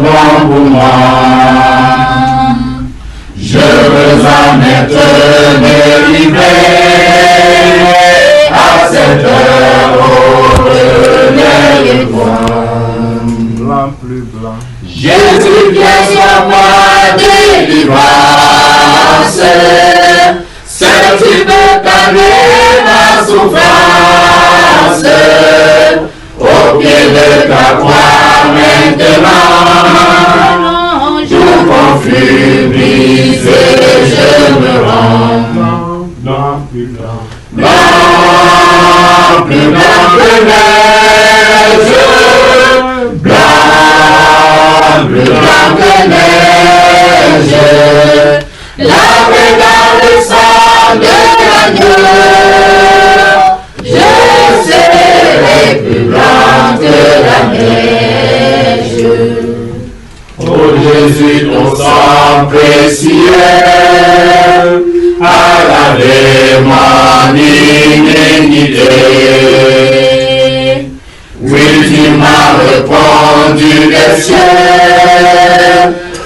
bon pour moi. Je veux en être délivré à cette heure au relais de toi. Blanc, plus blanc. Jésus, viens sur moi, délivrance. Seul tu peux calmer ma souffrance. Au pied de ta croix maintenant, tout conflit brisé, je me rends. Blanc, plus blanc. Blanc, plus blanc que neige. Blanc, plus blanc que neige. Lavé dans le sang de l'agneau, je serai plus blanc que la neige. Oh Jésus, ton sang précieux a lavé mon iniquité. Oui, tu m'as répondu des cieux,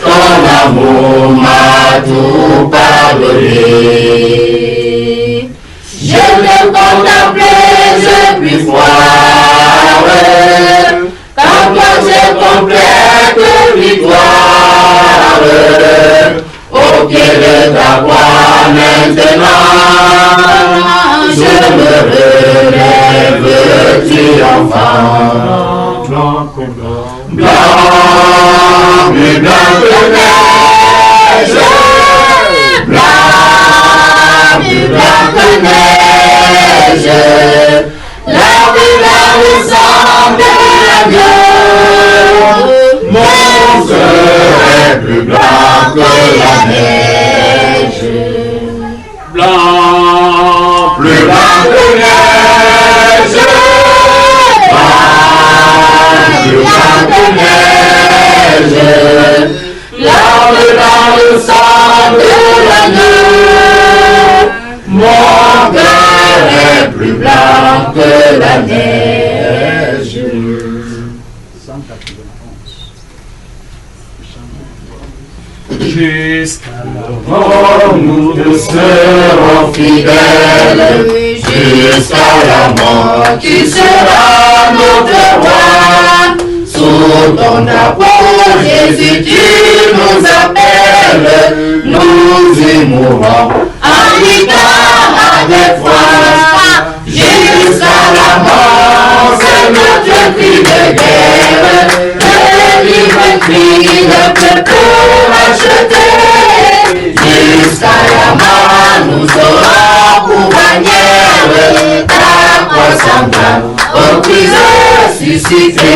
ton amour m'a tout pardonné. Je te contemplais, je puis voir, quand toi j'ai complète victoire. Au pied de ta croix maintenant, je me relève triomphant. Blanc, plus blanc. Blanc, plus blanc que neige. Blanc, plus blanc que neige. Lavé dans le sang de l'agneau, mon cœur est plus blanc que la neige. Blanc, plus blanc que neige. Blanc, plus blanc que neige. Lavé dans le sang de l'agneau, mon cœur est plus blanc que la neige. 191. Jusqu'à la Oh, nous te serons fidèles, jusqu'à la mort, tu seras notre roi. Sous ton drapeau, Jésus, tu nous appelles, nous y mourrons en luttant avec foi. Jusqu'à la mort, c'est notre cri de guerre, le libre cri de peuple racheté. Jusqu'à la mort, nous aurons pour bannière ta croix semblable au Christ ressuscité.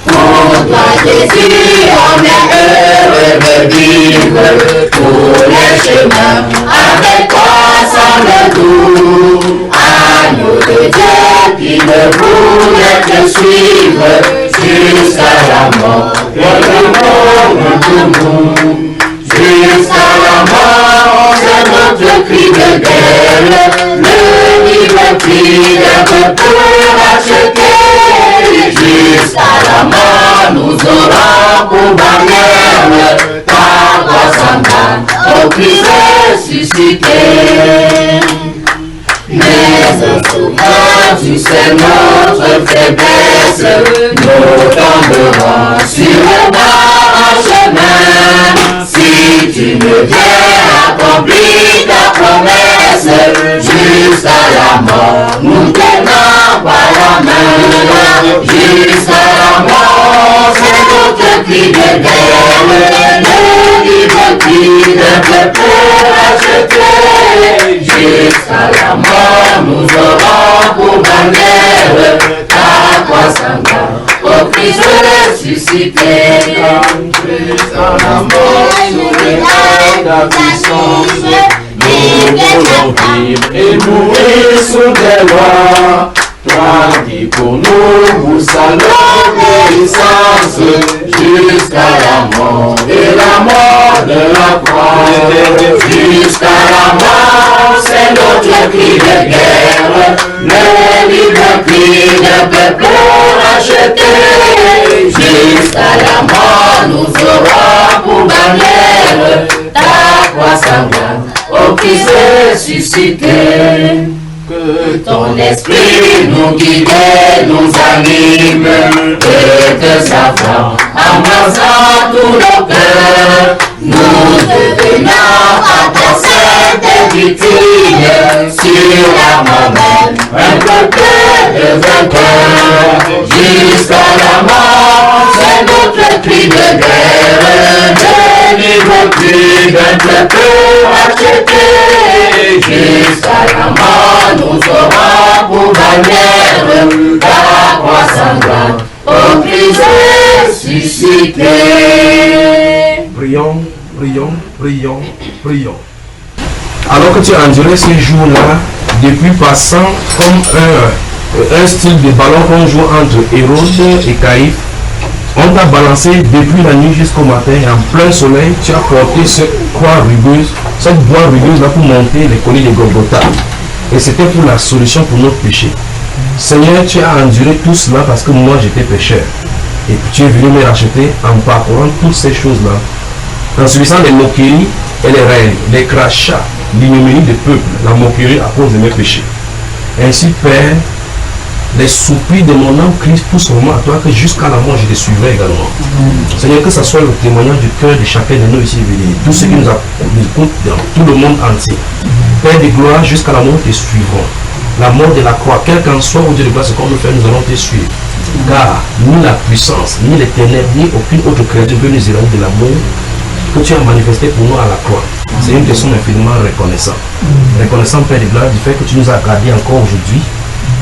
Pour toi, Jésus, on est heureux de vivre tous les chemins avec toi semble doux. Agneau de Dieu qui ne voulait te suivre jusqu'à la mort, que le monde tout nous. Jusqu'à la mort, c'est notre cri de guerre, le libre cri d'un peuple racheté. Jusqu'à la mort, nous aurons pour bannière ta croix semblable au Christ ressuscité. Mais en souffrant, tu sais notre faiblesse, nous tomberons sur le bas en chemin. Si tu me viens accomplir ta promesse, jusqu'à la mort, nous tenons par la main. Jusqu'à la mort, c'est notre cri de guerre, le libre cri d'un peuple racheté. Jusqu'à la mort, nous aurons pour bannière ta croix semblable au Christ ressuscité. Jusqu'à la mort, nous regardons ta puissance, nous voulons vivre et mourir sous tes lois. Toi qui pour nous poussas l'obéissance jusqu'à la mort et la mort de la croix. Jusqu'à la mort, c'est notre cri de guerre, le libre cri d'un peuple racheté. jusqu'à la mort nous aura pour bannière ta croix sanglante, ô Christ ressuscité. Que ton esprit nous guide, nous anime, et que sa flamme embrasant tous nos cœurs, nous devenons à ta sainte victime, sur la mort même, un peuple de vainqueur, jusqu'à la mort, c'est notre cri de guerre, délivre plus d'un peuple acheté, jusqu'à la mort, nous aura pour bannière ta croix sanglante, ô Christ ressuscité. Prions, prions, prions, prions. Alors que tu as enduré ces jours-là, depuis passant comme un style de ballon qu'on joue entre Hérode et Caïphe, on t'a balancé depuis la nuit jusqu'au matin et en plein soleil, tu as porté cette croix rugueuse, cette voie rugueuse là pour monter les collines de Golgotha. Et c'était pour la solution pour notre péché. Seigneur, tu as enduré tout cela parce que moi j'étais pécheur. Et tu es venu me racheter en parcourant toutes ces choses-là, en subissant les moqueries et les règles, les crachats, l'ignominie du peuple, la moquerie à cause de mes péchés. Ainsi, Père, les soupirs de mon âme Christ poussent vraiment à toi que jusqu'à la mort je te suivrai également. Seigneur, que ce soit le témoignage du cœur de chacun de nous ici, tous ceux qui nous écoutent dans tout le monde entier. Père de gloire, jusqu'à la mort te suivront. La mort de la croix, quel qu'en soit, au Dieu de gloire, ce qu'on veut faire, nous allons te suivre. Car ni la puissance, ni les ténèbres, ni aucune autre créature peut nous éloigner de l'amour que tu as manifesté pour nous à la croix. C'est une question infiniment reconnaissant. Reconnaissant, Père de gloire, du fait que tu nous as gardés encore aujourd'hui,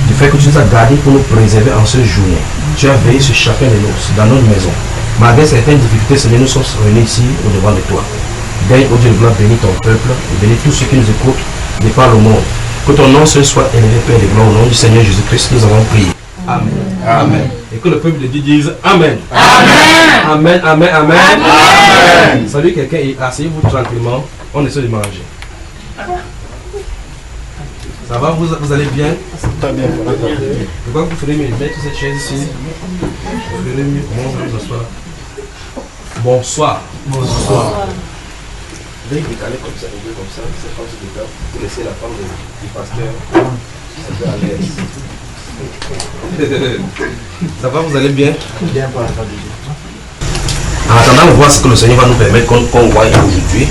du fait que tu nous as gardés pour nous préserver en ce journée. Tu as veillé sur chacun de nous, dans notre maison. Malgré certaines difficultés, Seigneur, nous sommes réunis ici au devant de toi. Daigne, au Dieu de gloire, bénis ton peuple et bénis tous ceux qui nous écoutent de par le monde. Que ton nom seul soit élevé, Père de gloire, au nom du Seigneur Jésus-Christ, nous avons prié. Amen. Amen. Et que le peuple de Dieu dise Amen. Amen. Amen, amen, amen. Amen. Salut quelqu'un et asseyez-vous tranquillement. On essaie de manger. Ça va, vous allez bien? Très bien. Pourquoi vous ferez mieux mettre cette chaise ici? Vous ferez mieux. Bonsoir. Bonsoir. Veuillez décaler comme ça, c'est comme ça, pour laisser la femme du pasteur un peu à l'aise. Ça va, vous allez bien? Bien, pour la famille. En attendant de voir ce que le Seigneur va nous permettre qu'on voit aujourd'hui,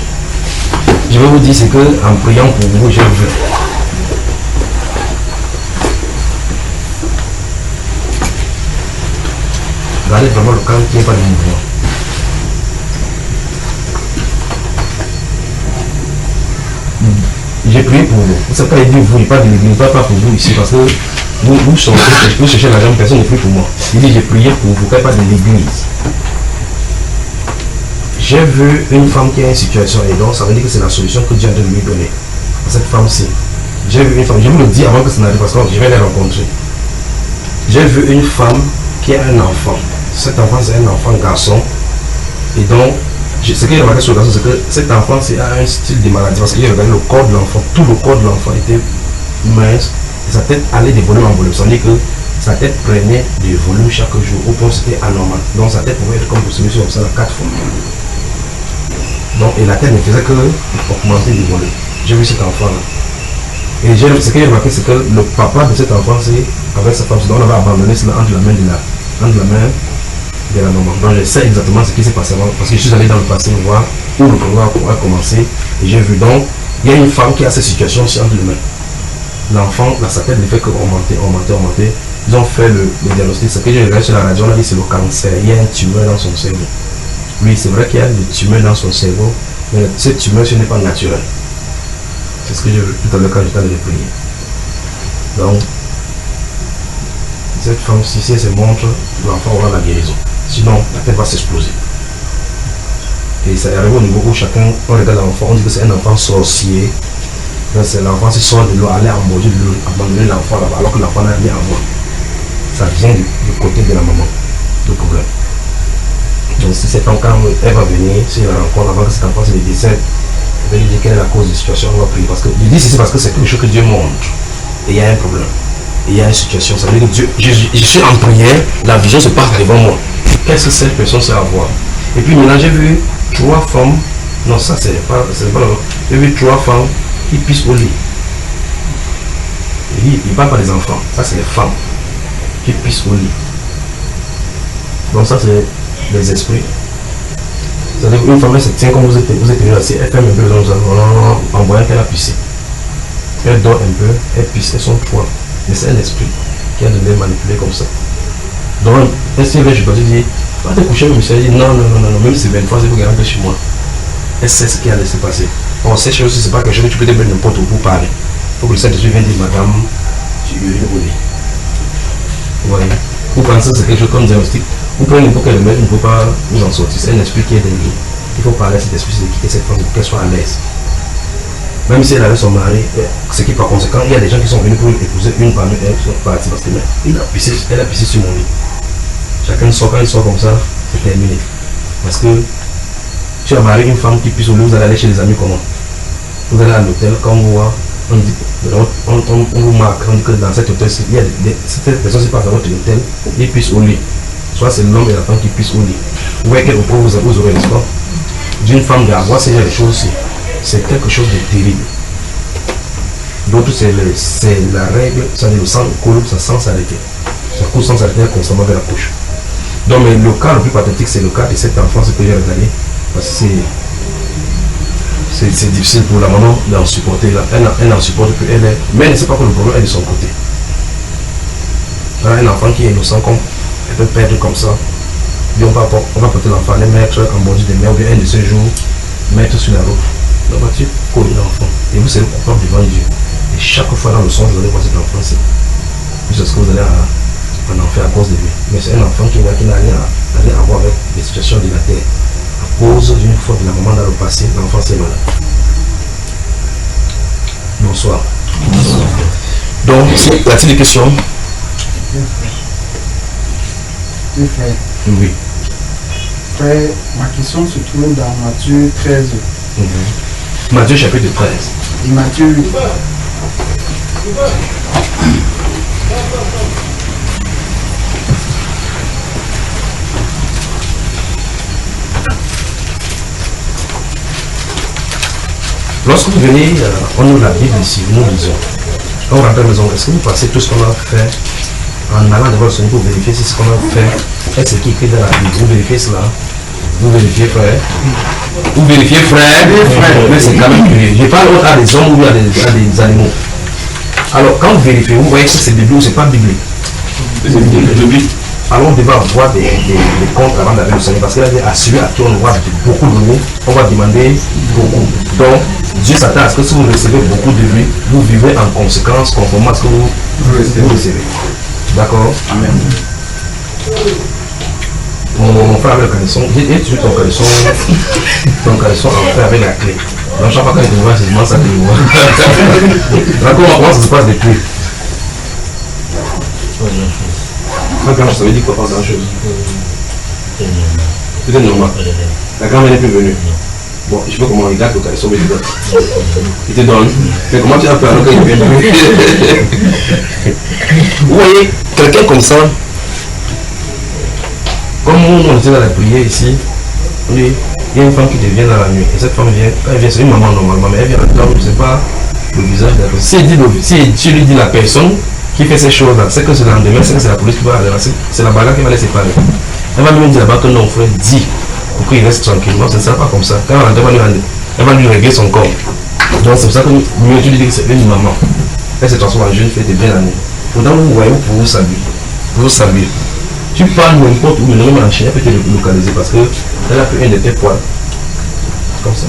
je vais vous dire ce que, en priant pour vous, j'ai vu. Regardez vraiment le calme qui n'est pas de mouvement. J'ai prié pour vous. Vous savez, quand il dit vous, il parle de l'église, pas pour vous ici, parce que vous cherchez l'argent, personne ne prie pour moi. Il dit j'ai prié pour vous, pas de l'église. J'ai vu une femme qui a une situation et donc ça veut dire que c'est la solution que Dieu a de lui donner. Cette femme-ci. J'ai vu une femme, je vous le dis avant que ça n'arrive parce que je vais les rencontrer. J'ai vu une femme qui a un enfant. Cet enfant c'est un enfant garçon. Et donc, ce que j'ai remarqué sur le garçon, c'est que cet enfant c'est un style de maladie. Parce que j'ai regardé le corps de l'enfant, tout le corps de l'enfant était mince. Et sa tête allait de volume en volume. Ça veut dire que sa tête prenait du volume chaque jour. Au point c'était anormal. Donc sa tête pouvait être comme ce monsieur comme ça 4 fois. Donc, et la tête ne faisait que augmenter du volume. J'ai vu cet enfant là. Et ce que j'ai remarqué, c'est que le papa de cet enfant, c'est avec sa femme, on avait abandonné cela entre la main de la maman. Donc je sais exactement ce qui s'est passé avant, parce que je suis allé dans le passé voir où le programme a commencé. Et j'ai vu donc, il y a une femme qui a cette situation aussi entre les mains. L'enfant, sa tête ne fait que augmenter. Ils ont fait le diagnostic. Ce que j'ai regardé sur la radio, on a dit c'est le cancer. Il y a un tumeur dans son cerveau. Oui, c'est vrai qu'il y a des tumeurs dans son cerveau, mais cette tumeur, ce n'est pas naturel. C'est ce que j'ai vu tout à l'heure quand j'étais allé prier. Donc, cette femme-ci, si elle se montre, l'enfant aura la guérison. Sinon, la tête va s'exploser. Et ça arrive au niveau où chacun, on regarde l'enfant, on dit que c'est un enfant sorcier. C'est l'enfant qui sort de l'eau, aller en manger de l'eau, abandonner l'enfant là-bas, alors que l'enfant n'a rien à voir. Ça vient du côté de la maman, le problème. Donc si cet enfant, quand elle va venir, si elle rencontre avant que cet enfant se décède, elle va lui dire quelle est la cause de la situation, on va prier. Parce que je dis ceci parce que c'est quelque chose que Dieu montre. Et il y a un problème. Et il y a une situation. Ça veut dire que Dieu, je suis en prière, la vision se passe devant moi. qu'est-ce que cette personne sait avoir. Et puis maintenant j'ai vu 3 femmes, non ça c'est pas là. J'ai vu 3 femmes qui pissent au lit. Il ne parle pas des enfants, ça c'est les femmes qui pissent au lit. Donc ça c'est les esprits. C'est-à-dire qu'une femme elle se tient comme vous êtes venu assis, elle fait un peu en voyant qu'elle a pissé. Elle dort un peu, elle pisse, elles sont 3. Mais c'est un esprit qui a de les manipuler comme ça. Donc, ainsi, je peux te dire, va te coucher, monsieur. Elle dit non, même si c'est 23, c'est pour garder chez moi. Elle sait ce qui a laissé passer. On sait que c'est pas quelque chose que tu peux te mettre n'importe où pour parler. Il faut que le Saint-Esprit vienne dire, madame, tu urines au lit. Vous voyez? Vous pensez que c'est quelque chose comme diagnostic. Vous prenez n'importe quel remède, vous ne pouvez pas vous en sortir. C'est un esprit qui est derrière nous. Il faut parler à cet esprit, c'est de quitter cette femme pour qu'elle soit à l'aise. Même si elle avait son mari, ce qui par conséquent, il y a des gens qui sont venus pour épouser une parmi elles qui sont partis parce qu'elle a pissé sur mon lit. Chacun sort, quand il sort comme ça, c'est terminé. Parce que tu as marié une femme qui pisse au lit, vous allez aller chez les amis comment? Vous allez à l'hôtel, quand on vous voit, on vous marque, on dit que dans cet hôtel, il y a cette personne qui passe dans votre hôtel, il pisse au lit. Soit c'est l'homme et la femme qui pissent au lit. Vous voyez quel repos vous aurez, n'est-ce pas? D'une femme d'avoir, c'est des choses aussi. C'est quelque chose de terrible. D'autres, c'est la règle, ça le sang coule, ça sans s'arrêter. Ça coule sans s'arrêter constamment vers la couche. Donc, mais le cas le plus pathétique, c'est le cas de cette enfant, ce que j'ai regardé. Parce que c'est difficile pour la maman d'en supporter. Elle n'en supporte plus. Mais elle ne sait pas que le problème est de son côté. Voilà, un enfant qui est innocent, comme elle peut perdre comme ça. Et on va porter l'enfant, les mettre en bordure de mer, ou bien un de ces jours, mettre sur la route. La voiture colle l'enfant. Et vous serez coupable devant Dieu. Et chaque fois dans le songe, vous allez voir cet enfant-ci. Jusqu'à ce que vous allez en enfer à cause de lui. Mais c'est un enfant qui n'a rien à voir avec les situations de la terre. À cause d'une faute de la maman dans le passé, l'enfant s'est malade. Bonsoir. Bonsoir. Donc, y a-t-il des questions? Frère. Oui. Frère, ma question se trouve dans Matthieu 13. Matthieu chapitre 13. Et Matthieu 8. Lorsque vous venez, on ouvre la Bible ici, nous lisons. Quand on rentre à la maison, est-ce que vous passez tout ce qu'on a fait en allant devant le Seigneur pour vérifier si ce qu'on a fait est ce qui est écrit dans la Bible? Vous vérifiez cela? Vous vérifiez, frère? Vous vérifiez, frère? Mais c'est quand même curieux. Je parle à des hommes ou à des animaux. Alors, quand vous vérifiez, vous voyez que c'est biblique ou c'est pas biblique? C'est biblique. Alors, on devait avoir des comptes avant d'aller au Seigneur parce qu'il a dit à celui à qui on voit beaucoup donner, on va demander beaucoup. Donc, Dieu s'attend à ce que si vous recevez beaucoup de lui, vous vivez en conséquence conformément à ce que vous recevez. D'accord? Amen. Mon frère avec le caleçon, et tu ton caleçon en fait avec la clé. Donc chaque fois quand il te voit, c'est vraiment ça que je vois. D'accord, comment ça se passe depuis? Pas grand chose, ça veut dire quoi, pas grand chose? C'était normal. La grand-mère n'est plus venue. Bon, je sais pas comment il garde le caleçon, mais il te donne. Il te donne. Mais comment tu as fait alors qu'il vient plus? Vous voyez, quelqu'un comme ça, comme on était dans la prière ici, oui, il y a une femme qui te vient dans la nuit. Et cette femme vient, quand elle vient, c'est une maman normalement, mais elle vient en temps, je ne sais pas le visage de la personne. Si tu lui dis la personne qui fait ces choses-là, c'est que c'est le lendemain, c'est que c'est la police qui va aller, c'est la bagarre qui va les séparer. Elle va lui dire là-bas que non, frère, dis, pour qu'il reste tranquillement, ce ne sera pas comme ça. Quand elle va lui régler son corps. Donc c'est pour ça que mieux tu lui dis que c'est une maman. Elle se transforme en jeune fille de bien la nuit. Pourtant, vous voyez, vous pouvez vous saluer. Vous saluer. Tu parles n'importe où, mais même en Chine, elle peut te localiser parce qu'elle a fait un de tes poils. Comme ça.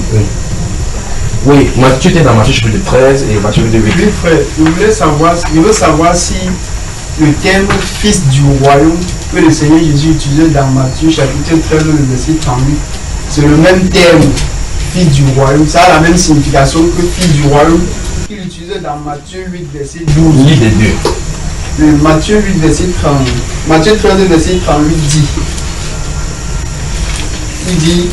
Oui, tu étais dans Matthieu chapitre 13 et Matthieu chapitre 8. Oui, frère, je veux savoir si le terme fils du royaume que le Seigneur Jésus utilisait dans Matthieu chapitre 13, le verset 38, c'est le même terme, fils du royaume. Ça a la même signification que fils du royaume qu'il utilisait dans Matthieu 8, verset 12. Lis les deux. Matthieu 8, verset 30. Matthieu 13, verset 38 dit, il dit,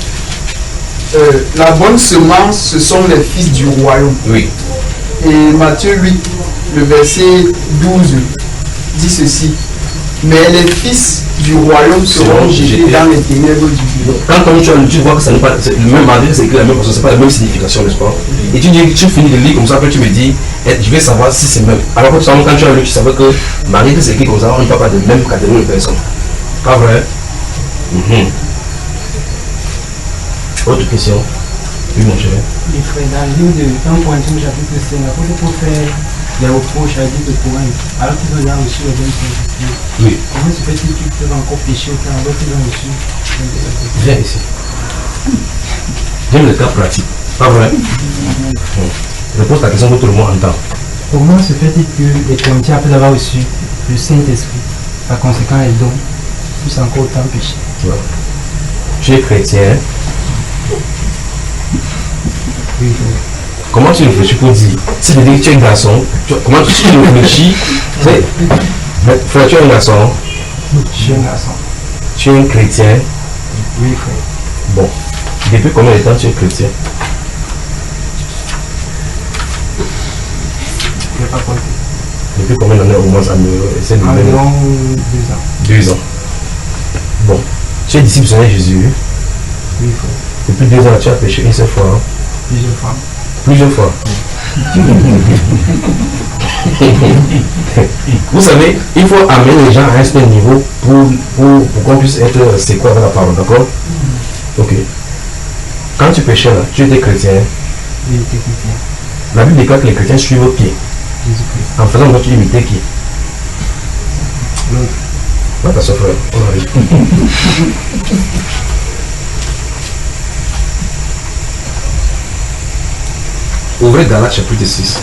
la bonne semence, ce sont les fils du royaume. Oui. Et Matthieu 8, le verset 12, dit ceci, mais les fils du royaume seront jetés dans les ténèbres du vide. Quand tu vois que ça n'est pas le même endroit, c'est écrit la même chose, c'est pas la même signification, n'est-ce pas? Et tu dis, tu finis de lire comme ça, après tu me dis, je vais savoir si c'est même. Alors que quand tu as lu, tu savais que malgré que c'est écrit comme ça, on ne parle pas de même catégorie de personnes. Pas vrai? Autre question? Oui, mon cher. Les frères, dans le livre de 1 Corinthiens chapitre 5, pour faire des reproches à dire de Corinthe, alors qu'ils ont déjà reçu le don de Saint-Esprit. Oui. Comment se fait-il qu'ils peuvent encore pécher autant alors qu'ils ont reçu? Viens ici. J'aime le cas pratique. Pas vrai? Je pose la question que tout le monde entend. Comment se fait-il que les Corinthiens, après avoir reçu le Saint-Esprit, par conséquent les dons, puissent encore autant pécher? Ouais. Tu es chrétien. Oui. Comment tu réfléchis pour dire? Si tu dis que tu es un garçon, comment tu réfléchis? Frère, tu es un garçon. Je suis un garçon. Tu es un chrétien. Oui, frère. Bon. Depuis combien de temps tu es chrétien? Je n'ai pas compté. Depuis combien d'années au moins essaie de Environ 2 ans. 2 ans. Bon. Tu es disciple du Seigneur Jésus. Oui, frère. Depuis 2 ans, tu as péché une seule fois. Plusieurs fois. Plusieurs fois. Vous savez, il faut amener les gens à un certain niveau pour qu'on puisse être séquent avec la parole, d'accord? Ok. Quand tu péchais là, tu étais chrétien. Oui, j'étais chrétien. La Bible déclare que les chrétiens suivent qui? Jésus-Christ. En faisant que tu imitais qui? L'autre. Ouais, ta soeur, frère. On arrive. Ouvrez Galates chapitre 6.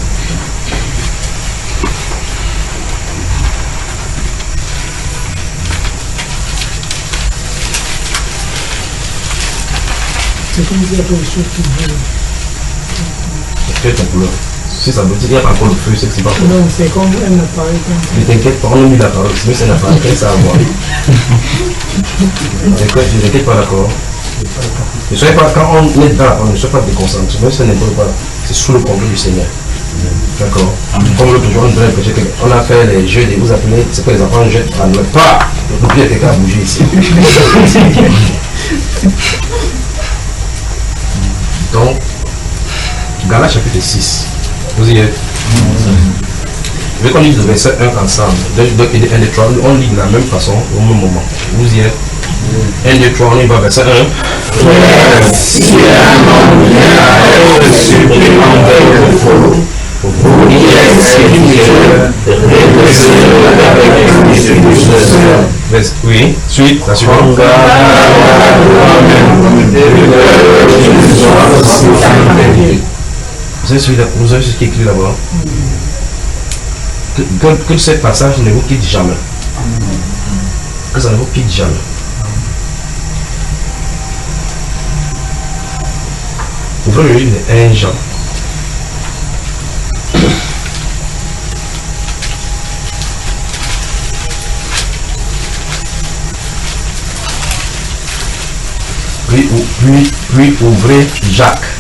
C'est comme si il y a quelque chose qui brûle. Quelle ton couleur? Si ça veut dire qu'il n'y a pas encore de feu, c'est que c'est pas bon. Non, c'est comme un appareil comme ça. Ne t'inquiète pas, on a mis la parole, sinon c'est un appareil, qu'est-ce que ça a à voir? Ne t'inquiète pas, d'accord? Ne soyez pas, quand on est dans la parole, ne soyez pas déconcentré, même si ça n'est pas, c'est sous le contrôle du Seigneur. D'accord? Comme l'autre jour, on a fait les jeux de vous appelez, c'est que les enfants jettent à ne pas. Le pied quelqu'un à bouger ici. Donc, Galates chapitre 6. Vous y êtes? Je veux qu'on lise le verset 1 ensemble. Donc, il est 1 et 3, on lit de la même façon au même moment. Vous y êtes? 1, 2, 3, on y va, verset 1. Frère, si un homme vient à être supplémentaire de faux, vous qui êtes spirituel, réglez-le avec l'esprit de sœur. Oui, suite, la suivante. En garde à toi-même, de peur que tu ne sois aussi tenté. Vous avez ce qui est écrit là-bas. Que ce passage ne vous quitte jamais. Que ça ne vous quitte jamais. Ouvrez le livre de 1 Jean. Puis ouvrez Jacques.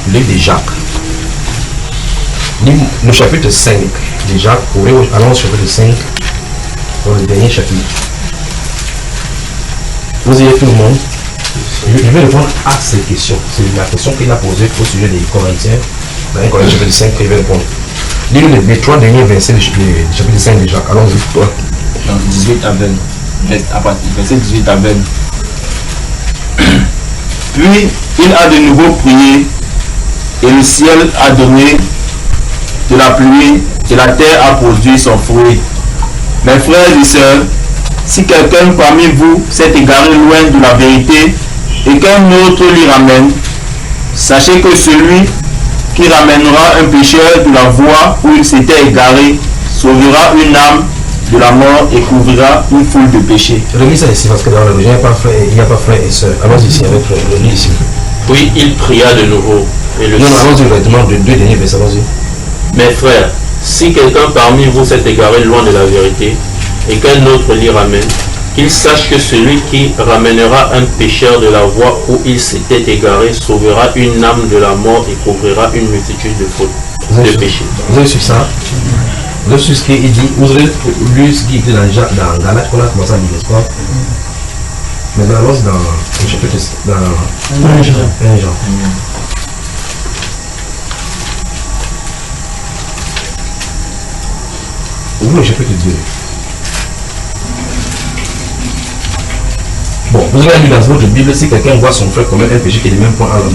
Le livre de Jacques. Le chapitre 5 de Jacques. Allons au chapitre 5. Dans le dernier chapitre. Vous y êtes tout le monde? Je vais répondre à ces questions. C'est la question qu'il a posée au sujet des Corinthiens. Dans 1 Corinthiens chapitre 5 qu'il va répondre. Lisez les 3 derniers versets du chapitre 5 de Jacques. Allons-y, toi. 18 à 20. Verset 18 à 20. Puis il a de nouveau prié, et le ciel a donné de la pluie, et la terre a produit son fruit. Mes frères et sœurs, si quelqu'un parmi vous s'est égaré loin de la vérité et qu'un autre l'y ramène, sachez que celui qui ramènera un pécheur de la voie où il s'était égaré sauvera une âme de la mort et couvrira une foule de péchés. Remis ça ici parce que dans le il n'y a pas frère et soeur. Allons ici avec le lit ici. Puis il pria de nouveau. Et le Non, allons-y directement de 2 derniers versets. Allons-y. Mes frères, si quelqu'un parmi vous s'est égaré loin de la vérité et qu'un autre l'y ramène, qu'il sache que celui qui ramènera un pécheur de la voie où il s'était égaré sauvera une âme de la mort et couvrira une multitude de fautes, de péchés. Vous avez su ça? Vous avez su ce qu'il dit? Vous avez lu ce qui est écrit dans Galates qu'on a commencé à lire, n'est-ce pas? Maintenant, allons dans le chapitre dans 1 Jean. Ouvrez le chapitre 2. Bon, vous avez lu dans votre Bible, si quelqu'un voit son frère commettre un péché qui est le même point à la mort,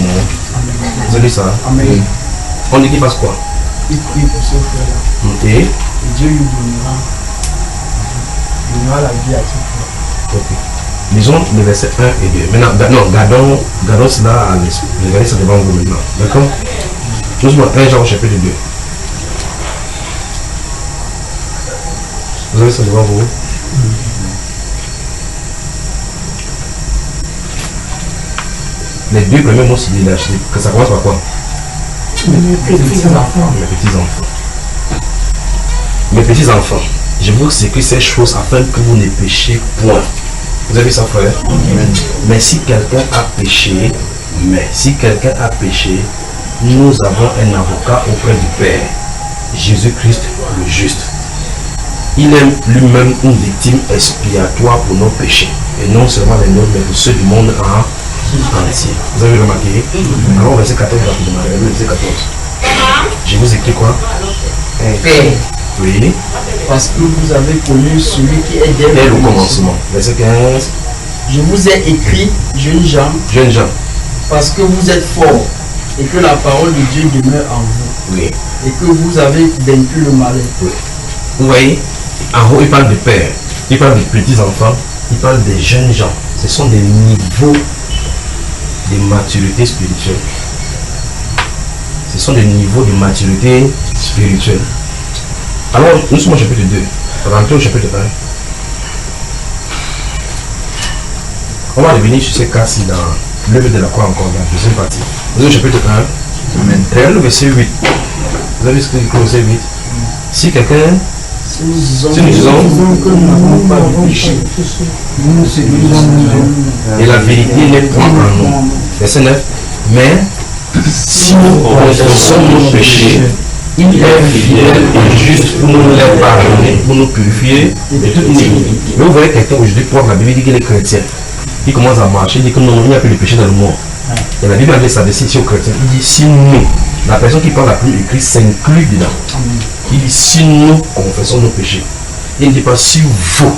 vous avez lu ça? Amen. On dit qu'il passe quoi? Il prie pour ce frère-là. Et Dieu lui donnera la vie à ce frère. ok. Lisons les versets 1 et 2. Maintenant, non, gardons cela à l'esprit. Regardez ça devant vous maintenant. D'accord? Nous sommes 1 Jean au chapitre 2. Vous avez ça devant vous? Les deux premiers mots, c'est que ça commence par quoi? Les petits enfants. Mes petits enfants. Mes petits enfants, je vous écris ces choses afin que vous ne péchiez point. Vous avez ça, frère? Mais si quelqu'un a péché, nous avons un avocat auprès du Père, Jésus-Christ le juste. Il est lui-même une victime expiatoire pour nos péchés, et non seulement les nôtres, mais pour ceux du monde entier. Vous avez remarqué? Alors, verset 14, rapidement, verset 14. Je vous écris quoi? Père, Oui, parce que vous avez connu celui qui est dès dès le le commencement. Verset 15. Je vous ai écrit, jeunes gens, Jeunes gens. parce que vous êtes forts et que la parole de Dieu demeure en vous Oui. et que vous avez vaincu le malin. Vous voyez, en haut, il parle de père, il parle de petits enfants, il parle des jeunes gens. Ce sont des niveaux de maturité spirituelle. Ce sont des niveaux de maturité spirituelle. Alors, nous sommes au chapitre 2. Rentrez au chapitre 1. On va revenir sur ces cas-ci dans l'œuvre de la croix encore, dans la deuxième partie. Vous avez au chapitre 1. Amen. Regardez le verset 8. Vous avez ce que dit au verset 8. Si quelqu'un Si nous disons Si nous disons que nous n'avons pas de péché, nous nous séduisons nous-mêmes. et la vérité n'est point en nous. Verset 9. Mais si nous confessons nos péchés, il est fidèle et juste pour nous les pardonner, pour nous purifier de toute iniquité. Mais vous voyez quelqu'un aujourd'hui, pour la Bible dit qu'il est chrétien. Il commence à marcher, il dit que non, il n'y a plus de péché dans le monde. Et la Bible a s'adresser ici aux chrétiens. Il dit si nous, la personne qui parle la plus écrite s'inclut dedans. Il dit si nous confessons nos péchés. Il ne dit pas si vous.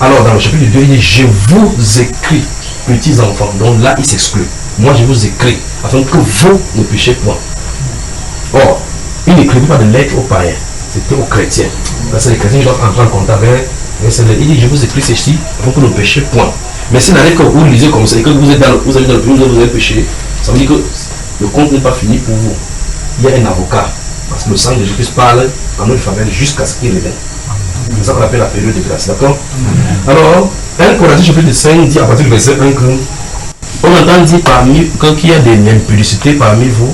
Alors dans le chapitre 2, il dit je vous écris, petits enfants. Donc là, il s'exclut. Moi, je vous écris afin que vous ne péchez point. Or, il n'écrivait pas de lettres aux païens, c'était aux chrétiens. Parce que les chrétiens doivent entrer en contact avec les. Il dit je vous écris ceci afin que vous ne péchez point. Mais si l'année que vous lisez comme ça et que vous êtes dans le pays où vous avez péché, ça veut dire que le compte n'est pas fini pour vous. Il y a un avocat. Parce que le sang de Jésus-Christ parle en notre faveur jusqu'à ce qu'il revienne. C'est ça qu'on appelle la période de grâce. D'accord? Alors, 1 Corinthiens chapitre 5 dit à partir du verset 1 que on entend dire qu'il y a des impudicités parmi vous,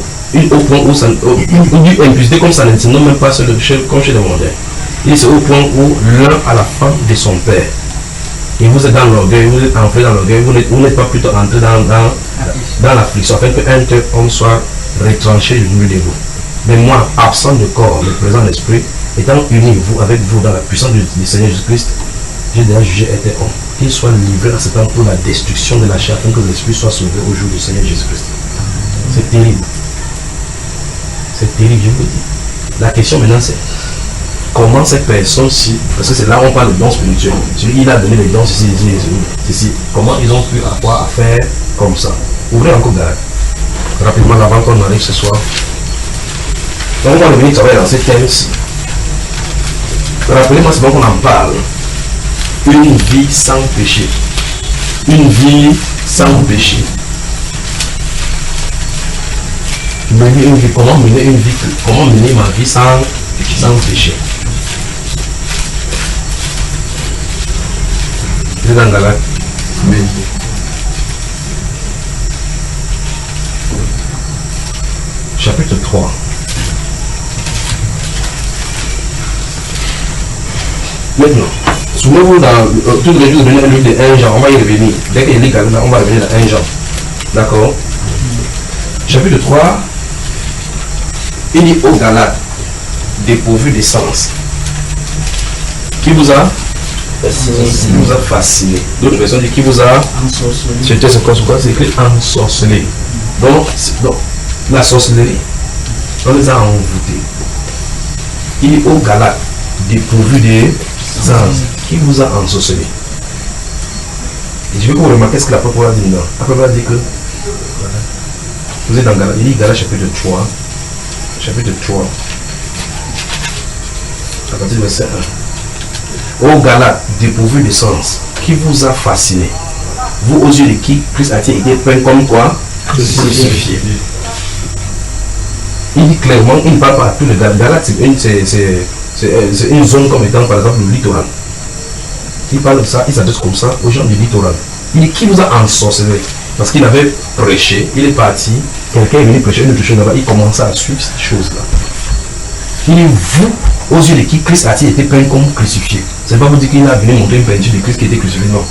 au point où ça, une impudicité comme ça ne se nomme même pas comme chez les mondains. Et c'est au point où l'un a la femme de son père. Et vous êtes dans l'orgueil, vous êtes entré dans l'orgueil, vous n'êtes pas plutôt entré dans l'affliction, afin qu'un tel homme soit retranché du milieu de vous. Mais moi, absent de corps, mais présent d'esprit, étant uni avec vous dans la puissance du Seigneur Jésus-Christ, j'ai déjà jugé un tel homme, qu'il soit livré à Satan pour la destruction de la chair, afin que l'esprit soit sauvé au jour du Seigneur Jésus-Christ. C'est terrible. C'est terrible, je vous le dis. La question maintenant c'est, comment cette personne-ci, parce que c'est là où on parle de dons spirituels, celui qui a donné les dons ceci, comment ils ont pu avoir à faire comme ça? Ouvrez encore Galates. Rapidement, avant qu'on arrive ce soir. Donc on va revenir travailler dans ces thèmes-ci. Rappelez-moi, c'est bon qu'on en parle. Une vie sans péché. Une vie sans péché. Mener une vie, comment mener ma vie sans péché? C'est dans Galates. Chapitre 3. Maintenant, Souvenez-vous, dans toutes les jours de un livre de 1 Jean, on va y revenir. Dès qu'il est Galilée, on va revenir dans 1 Jean. D'accord. Chapitre 3, il dit aux Galates, dépourvu de sens. Qui vous a fasciné? Qui vous a fasciné. D'autres personnes disent qui vous a ensorcelé. C'était ce quoi? C'est écrit ensorcelé. Donc, la sorcellerie, on les a envoûtés. Il dit aux Galates, dépourvu de sens. Qui vous a ensorcelé? Et je veux que vous remarquez ce que l'apôtre a dit là. L'apôtre a dit que vous êtes dans Galates. Il dit Galates chapitre 3. Chapitre 3. À partir du verset 1. Ô Galates, dépourvu de sens, qui vous a fasciné? Vous aux yeux de qui Christ a-t-il été peint comme quoi? Crucifié. Il dit clairement, il ne parle pas à tout le Galates, c'est une zone comme étant par exemple le littoral. Il parle de ça, il s'adresse comme ça aux gens du littoral. Il dit qui vous a ensorcelé? Parce qu'il avait prêché, il est parti, quelqu'un est venu prêcher une autre chose là-bas, il commença à suivre cette chose-là. Il dit vous, aux yeux de qui Christ a-t-il été peint comme crucifié? C'est pas vous dire qu'il a venu montrer une peinture de Christ qui était crucifié, non.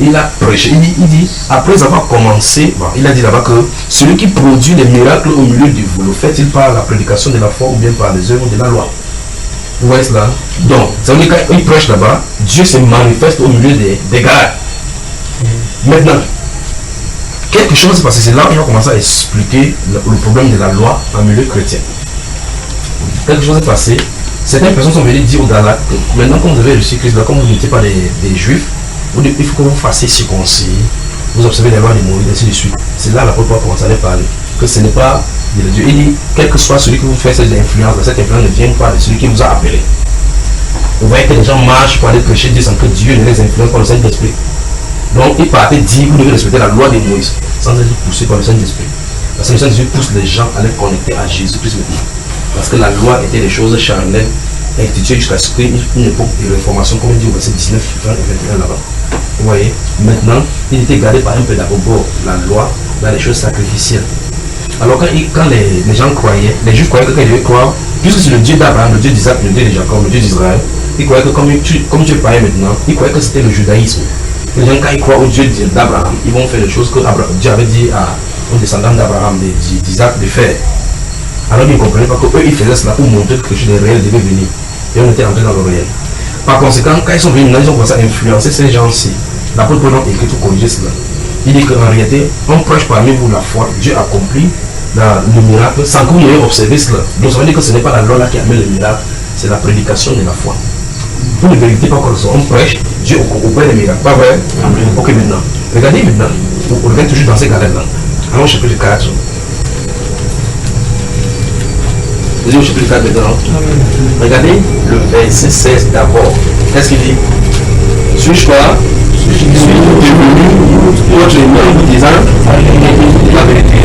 Il a prêché, il dit, après avoir commencé, il a dit là-bas que celui qui produit des miracles au milieu de vous, le fait-il par la prédication de la foi ou bien par les œuvres de la loi? Vous voyez cela? Donc, ça veut dire quand il prêche là-bas, Dieu se manifeste au milieu des Galates. Maintenant, quelque chose s'est passé, c'est là où il va commencer à expliquer le problème de la loi en milieu chrétien. Quelque chose s'est passé, certaines personnes sont venues dire aux Galates que maintenant quand vous avez reçu Christ, comme vous n'étiez pas des Juifs, il faut que vous fassiez circoncis, vous observez les lois de Moïse, ainsi de suite. C'est là l'apôtre Paul commence à parler, que ce n'est pas de Dieu. Il dit, quel que soit celui que vous faites cette influence ne vient pas de celui qui vous a appelé. Vous voyez que les gens marchent pour aller prêcher Dieu sans que Dieu ne les influence par le Saint-Esprit. Donc il partait dire, vous devez respecter la loi de Moïse, sans être poussé par le Saint-Esprit. Parce que le Saint-Esprit pousse les gens à les connecter à Jésus-Christ maintenant. Parce que la loi était des choses charnelles, instituées jusqu'à ce qu'il y ait une époque de réformation, comme il dit au verset 19, 20 et 21 là-bas. Vous voyez, maintenant, il était gardé par un pédagogue, la loi, dans les choses sacrificielles. Alors quand les gens croyaient, les Juifs croyaient que quand ils devaient croire, puisque c'est le Dieu d'Abraham, le Dieu d'Isaac, le Dieu de Jacob, le Dieu d'Israël, ils croyaient que comme tu es païen maintenant, ils croyaient que c'était le judaïsme. Les gens quand ils croient au Dieu d'Abraham, ils vont faire les choses que Dieu avait dit aux descendants d'Abraham, d'Isaac, de faire. Alors ils ne comprenaient pas qu'eux ils faisaient cela pour montrer que quelque chose de réel devait venir. Et on était entré dans le réel. Par conséquent, quand ils sont venus, ils ont commencé à influencer ces gens-ci. L'apôtre Paul a écrit pour corriger cela. Il dit qu'en réalité, on prêche parmi vous la foi, Dieu accomplit le miracle sans que vous n'ayez observé cela. Donc ça veut dire que ce n'est pas la loi là qui amène le miracle, c'est la prédication de la foi. Vous ne véritez pas comme ça, on prêche, Dieu opère les miracles. Pas vrai? Ok, maintenant. Regardez maintenant, on revient toujours dans ces galères-là. Allons au chapitre 4. Vous êtes au chapitre 4 maintenant. Regardez le verset 16 d'abord. Qu'est-ce qu'il dit? Suis-je quoi? Suis-je devenu votre ennemi en vous disant la vérité?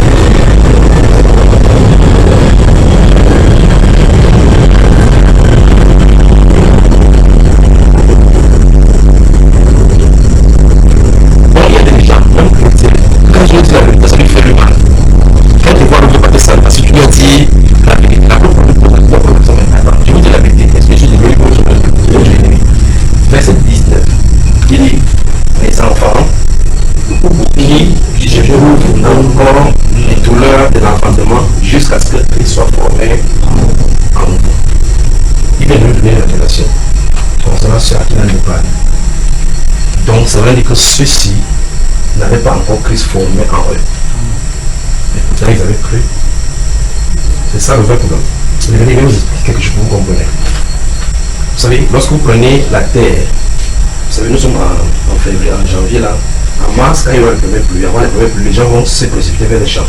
Bon, il y a des gens, même chrétiens, quand je dis la vérité, ça lui fait du mal. Quand tu vois l'autre côté ça, parce que tu lui as dit la vérité, la vérité, je vous dis la vérité, est-ce que je suis devenu votre ennemi? Verset 19, il dit, les enfants, je vous encore les douleurs de l'enfantement jusqu'à ce qu'ils soient formés en vous. Il vient de nous donner la révélation concernant ceux à qui il parle. Donc ça veut dire que ceux-ci n'avaient pas encore Christ formé en eux. Mais pourtant ils avaient cru. C'est ça le vrai problème. Je vais vous expliquer quelque chose pour vous comprendre. Vous savez, lorsque vous prenez la terre, vous savez, nous sommes en février, en janvier là, en mars, quand il y aura les premières pluies, avant les premières pluies, les gens vont se précipiter vers les champs.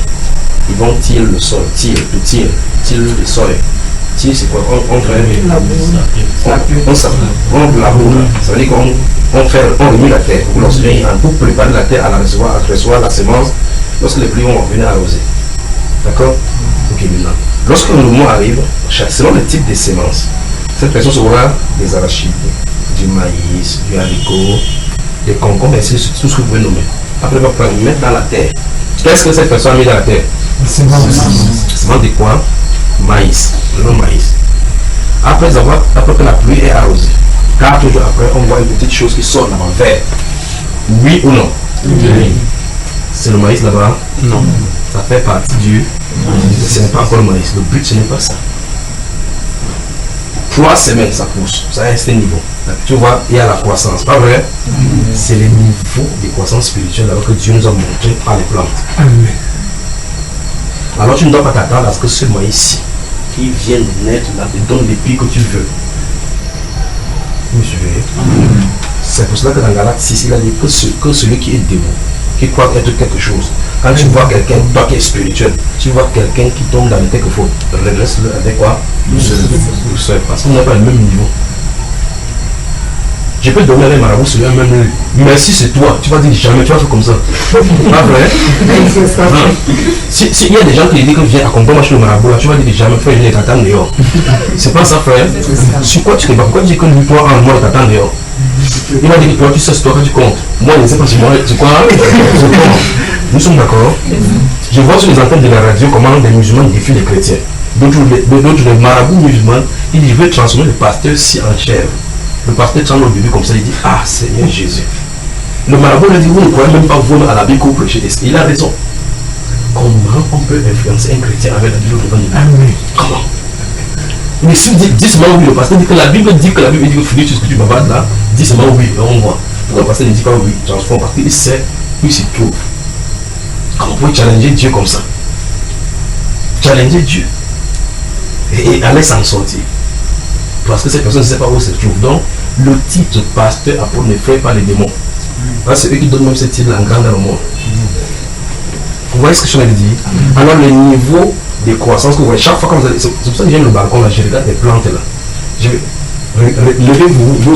Ils vont tirer le sol, tirer le sol. Tirer, c'est quoi? On laboure. Ça veut dire qu'on remue la terre pour préparer la terre à recevoir la semence lorsque les pluies vont venir arroser. D'accord? Ok, maintenant. Lorsque le moment arrive, selon le type de semences, cette personne sera des arachides, du maïs, du haricot, des concombres, ainsi de suite, tout ce que vous pouvez nommer. Après, on va mettre dans la terre. Qu'est-ce que cette personne a mis dans la terre? Semence de quoi? Maïs, le nom maïs. Après que la pluie est arrosée, 4 jours après, on voit une petite chose qui sort là-bas, vert. Oui ou non? Oui. C'est le maïs là-bas? Non. Ça fait partie du... Ce n'est pas encore le maïs. Le but, ce n'est pas ça. 3 semaines, ça pousse. Ça a un certain niveau. Tu vois, il y a la croissance. Pas vrai? C'est le niveau de croissance spirituelle alors que Dieu nous a montré par les plantes. Alors tu ne dois pas t'attendre à ce que ce maïs qui vient de naître là te donne les pieds que tu veux. Vous me suivez? C'est pour cela que dans Galates 6, il a dit que celui qui est dévot, qui croit être quelque chose, quand tu vois quelqu'un, toi qui es spirituel, tu vois quelqu'un qui tombe dans le quelque chose, redresse-le avec quoi? Douceur. Parce qu'on n'a pas le même niveau. Je peux te donner les marabouts sur le même lieu. Mais si c'est toi, tu vas dire jamais, tu vas faire comme ça. Pas vrai? Il y a des gens qui disent que viens accompagner chez le marabout, là, tu vas dire jamais, frère, je t'attends dehors. C'est pas ça, frère. Sur quoi tu te bats? Pourquoi tu dis que lui, toi, en moi, t'attends dehors? Il m'a dit que toi, tu sais, c'est toi que tu comptes. Moi, je ne sais pas si moi, c'est quoi? Nous sommes d'accord? Je vois sur les antennes de la radio comment des musulmans défient les chrétiens. D'autres, les marabouts musulmans, ils disent, je veux transformer le pasteur si en chèvre. Le pasteur tient le bébé comme ça, il dit, ah Seigneur Jésus. Le marabout lui dit, vous ne croyez même pas vous à la Bible que vous prêchez. Il a raison. Comment on peut influencer un chrétien avec la Bible devant lui? Comment? Mais si vous dites seulement oui, le pasteur dit que la Bible dit que finis tout ce que tu bavardes là, dis seulement oui, on voit. Le pasteur ne dit pas oui, transforme parce qu'il sait où il se trouve. Comment on peut challenger Dieu comme ça? Challenger Dieu. Et aller s'en sortir. Parce que cette personne ne sait pas où se trouve. Donc, le titre pasteur apôtre ne ferait pas les démons. C'est eux qui donnent même ce titre en grand dans le monde. Vous voyez ce que je viens de dire? Alors, le niveau de croissance que vous voyez, chaque fois que vous allez. C'est pour ça que j'aime le balcon là, je regarde les plantes là. Levez-vous, je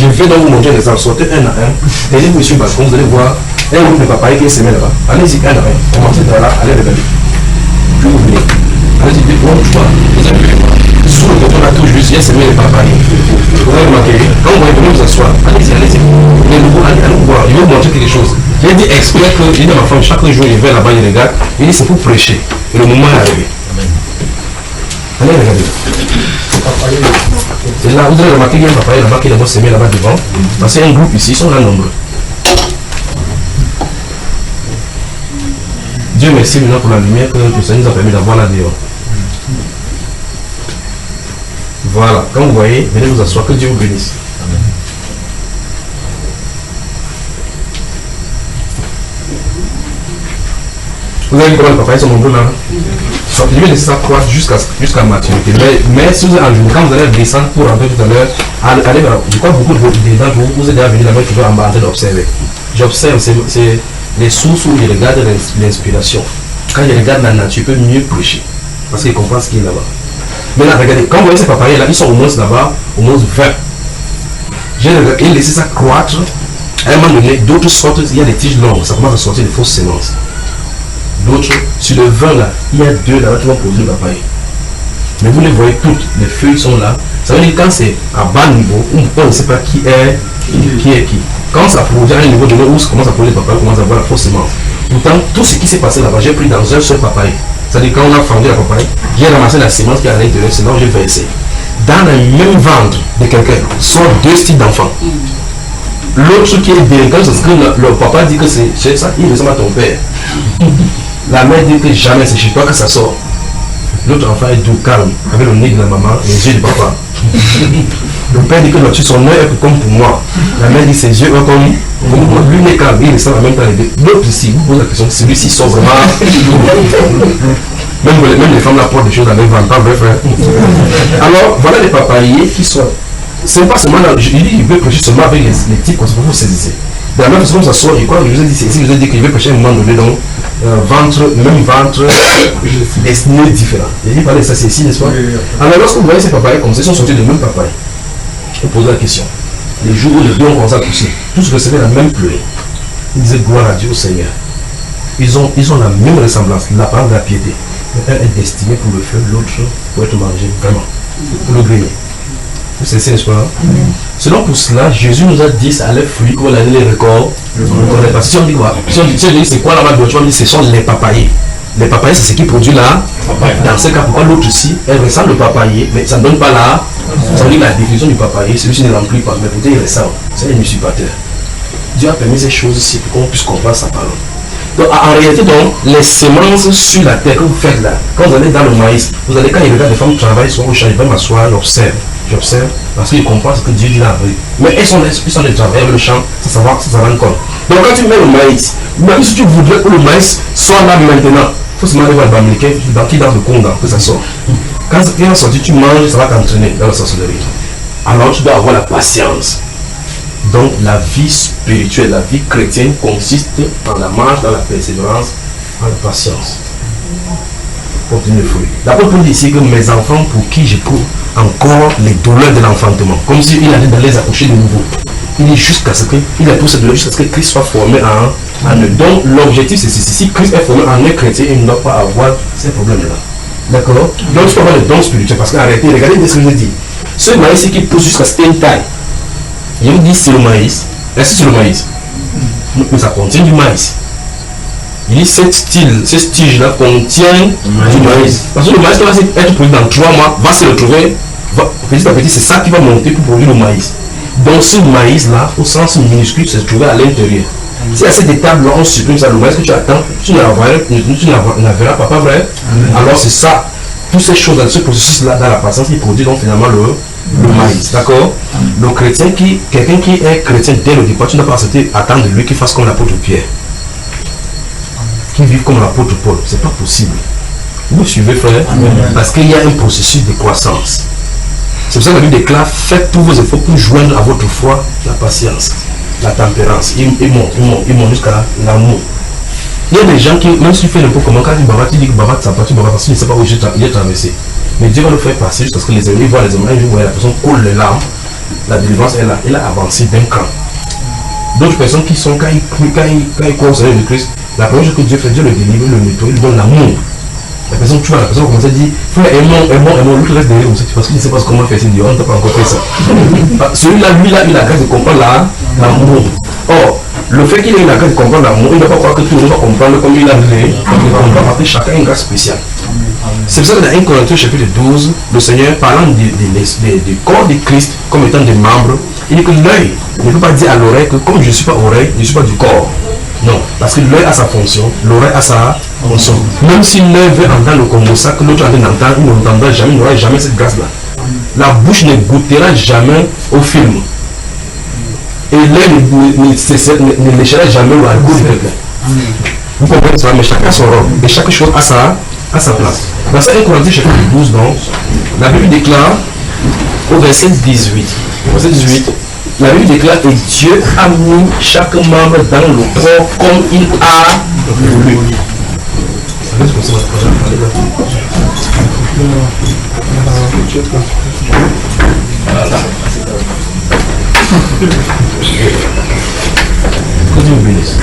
vais donc vous montrer les arbres, sortez un à un. Allez-vous sur le balcon, vous allez voir un groupe de papaye qui est semé là-bas. Allez-y, un à un. Commencez par là, allez regarder. Puis vous venez. Allez-y, 2, 3, vous allez voir. Sous le coton là, tout juste, il y a semé les papayes. Vous allez remarquer, quand vous voyez, venez vous asseoir. Allez-y, allez-y. Les nouveaux, allez vous voir. Je vais vous montrer quelque chose. J'ai dit exprès que, j'ai dit à ma femme, chaque jour, il va là-bas, il regarde. Il dit, c'est pour prêcher. Et le moment est arrivé. Allez, regardez. C'est là, vous allez remarquer qu'il y a un papaye là-bas qui est d'abord semé là-bas devant. Parce qu'il y a un groupe ici, ils sont là nombreux. Dieu merci maintenant pour la lumière que le Seigneur nous a permis d'avoir là dehors. Voilà, quand vous voyez, venez vous asseoir, que Dieu vous bénisse. Amen. Vous avez vu comment les papayes sont nombreux là? Je vais laisser ça croître jusqu'à maturité. Mais si vous êtes en jour, quand vous allez descendre pour rentrer tout à l'heure, allez, je crois que beaucoup d'entre vous êtes déjà venus là-bas qui veulent en train d'observer. J'observe, c'est les sources où je regarde l'inspiration. Quand je regarde la nature, je peux mieux prêcher. Parce qu'il comprend ce qui est là-bas. Maintenant, regardez, quand vous voyez ces papayers là, ils sont au moins là-bas, au moins 20. J'ai laissé ça croître. À un moment donné, d'autres sortent, il y a des tiges longues, ça commence à sortir des fausses semences. D'autres, sur le 20 là, il y a 2 là qui vont produire le papaye. Mais vous les voyez toutes, les feuilles sont là. Ça veut dire que quand c'est à bas niveau, on ne sait pas qui est qui. Quand ça produit à un niveau donné où ça commence à produire le papaye, on commence à voir la fausse semence. Pourtant, tout ce qui s'est passé là-bas, j'ai pris dans un seul papaye. C'est-à-dire quand on a fendu la papaye, j'ai ramassé la semence qui est à l'intérieur, c'est là où j'ai versé. Dans le même ventre de quelqu'un, sont 2 styles d'enfants. L'autre qui est délinquant, c'est ce que le papa dit que c'est ça, il ressemble à ton père. La mère dit que jamais c'est chez toi que ça sort. L'autre enfant est doux, calme, avec le nez de la maman et les yeux du papa. Le père dit que son œil est comme pour moi. La mère dit ses yeux sont comme moi. Lui n'est calme, il ressemble en même temps les deux. L'autre ici, vous posez la question, celui-ci sort vraiment. Même les femmes là portent des choses dans les ventres, pas vrai frère. Alors voilà les papayers qui sont. C'est pas seulement là, il dit qu'il veut prêcher seulement avec les types comme ça, vous saisissez. De la même façon, ça sort, je crois que je vous ai dit, si je vous ai dit qu'il veut prêcher à un moment donné, donc, même ventre, destiné différent. Il dit, parlez ça, c'est ici, n'est-ce pas? Alors, lorsque vous voyez ces papayes comme ça, ils sont sortis de même papaye. Je pose la question. Les jours où les deux ont commencé à pousser, tous recevaient la même pluie. Ils disaient, gloire à Dieu, au Seigneur. Ils ont la même ressemblance, la parole de la piété. Un est destiné pour le feu, l'autre pour être mangé, vraiment, pour le griller. Vous savez, n'est-ce pas? C'est donc pour cela, Jésus nous a dit, ça allait fruit, qu'on allait les records. Parce que si on dit quoi? Si on dit c'est quoi la marque de tu vas dire ce sont les papayers. Les papayers, c'est ce qui produit là. Dans ce cas, pourquoi l'autre ici, elle ressemble au papayer, mais ça ne donne pas là. Ça veut dire la définition du papaye, celui-ci ne remplit pas, mais pourtant il ressemble. C'est un usurpateur. Dieu a permis ces choses-ci pour qu'on puisse comprendre sa parole. Donc en réalité, donc, les semences sur la terre que vous faites là, quand vous allez dans le maïs, vous allez, quand il regarde des femmes travailler sur le champ, il va m'asseoir, j'observe, parce qu'il comprend ce que Dieu dit là. Mais elles sont de travailler avec le champ, ça va rendre compte. Donc quand tu mets le maïs, même si tu voudrais que le maïs soit là maintenant, il faut se demander voir l'américain qui dans le Congo que ça sort. Quand il est sorti, tu manges, ça va t'entraîner dans la sorcellerie. Alors tu dois avoir la patience. Donc la vie spirituelle, la vie chrétienne consiste en la marche, dans la persévérance, en la patience. Pour obtenir le fruit. L'apôtre Paul dit ici que mes enfants pour qui j'éprouve encore les douleurs de l'enfantement, comme s'il allait dans les accoucher de nouveau. Il est jusqu'à ce que, il a tout cette douleur jusqu'à ce que Christ soit formé en eux. Donc l'objectif c'est ceci, si Christ est formé en un chrétien, il ne doit pas avoir ces problèmes-là. D'accord? Donc tu peux avoir le don spirituel, parce qu'arrêtez, regardez ce que je dis. Ce maïs qui pousse jusqu'à cette taille. Je vous dis c'est le maïs. Est-ce que c'est le maïs? Mais ça contient du maïs. Il dit cette tige-là contient du maïs. Parce que le maïs qui va être produit dans 3 mois va se retrouver, petit à petit, c'est ça qui va monter pour produire le maïs. Donc ce maïs-là, au sens minuscule, se trouve à l'intérieur. Si à cette étape-là, on supprime ça, le maïs que tu attends, tu n'avras pas vrai. Alors c'est ça. Toutes ces choses-là, ce processus-là dans la patience qui produit donc finalement le maïs, d'accord? Le chrétien quelqu'un qui est chrétien dès le départ, tu n'as pas attendre de lui qu'il fasse comme l'apôtre Pierre, qui vive comme l'apôtre Paul, c'est pas possible. Vous me suivez, frère? Parce qu'il y a un processus de croissance. C'est pour ça que la Bible déclare, faites tous vos efforts pour joindre à votre foi la patience, la tempérance. Il monte jusqu'à l'amour. Il y a des gens qui, même si tu fais n'importe comment, quand tu bavardes, tu dis que bavarde ça part, tu bavardes parce qu'il ne sait pas où il est traversé. Mais Dieu va le faire passer jusqu'à ce que les ennemis voient les ennemis. Un jour, où la personne coule les larmes, la délivrance est là, elle a avancé d'un cran. D'autres personnes qui sont, quand ils courent au Seigneur de Christ, la première chose que Dieu fait, Dieu le délivre, le nettoie, il lui donne l'amour. La personne, tu vois, la personne commence à dire, frère, aimons, l'autre reste derrière, parce qu'il ne sait pas comment faire, c'est Dieu, on ne t'a pas encore fait ça. Celui-là, lui, il a eu la grâce de comprendre l'amour. Or, le fait qu'il ait eu la grâce de comprendre l'amour, il ne va pas croire que tout le monde va comprendre comme il a voulu. Il va comprendre, chacun a une grâce spéciale. C'est pour ça que dans 1 Corinthiens chapitre 12, le Seigneur, parlant du corps de Christ comme étant des membres, il dit que l'œil ne peut pas dire à l'oreille que comme je ne suis pas oreille, je ne suis pas du corps. Non, parce que l'œil a sa fonction, l'oreille a sa fonction. Même si l'œil veut entendre le Congo, ça que l'autre en train d'entendre, il n'entendra jamais, il n'aura jamais cette grâce-là. La bouche ne goûtera jamais au film. Et l'œil ne léchera jamais au alcool de quelqu'un. Vous comprenez ça, mais chacun a son rôle. Et chaque chose a sa place. Dans 1 Corinthiens chapitre 12, donc, la Bible déclare au verset 18. La Bible déclare que Dieu a mis chaque membre dans le corps comme il a voulu. Que Dieu vous bénisse.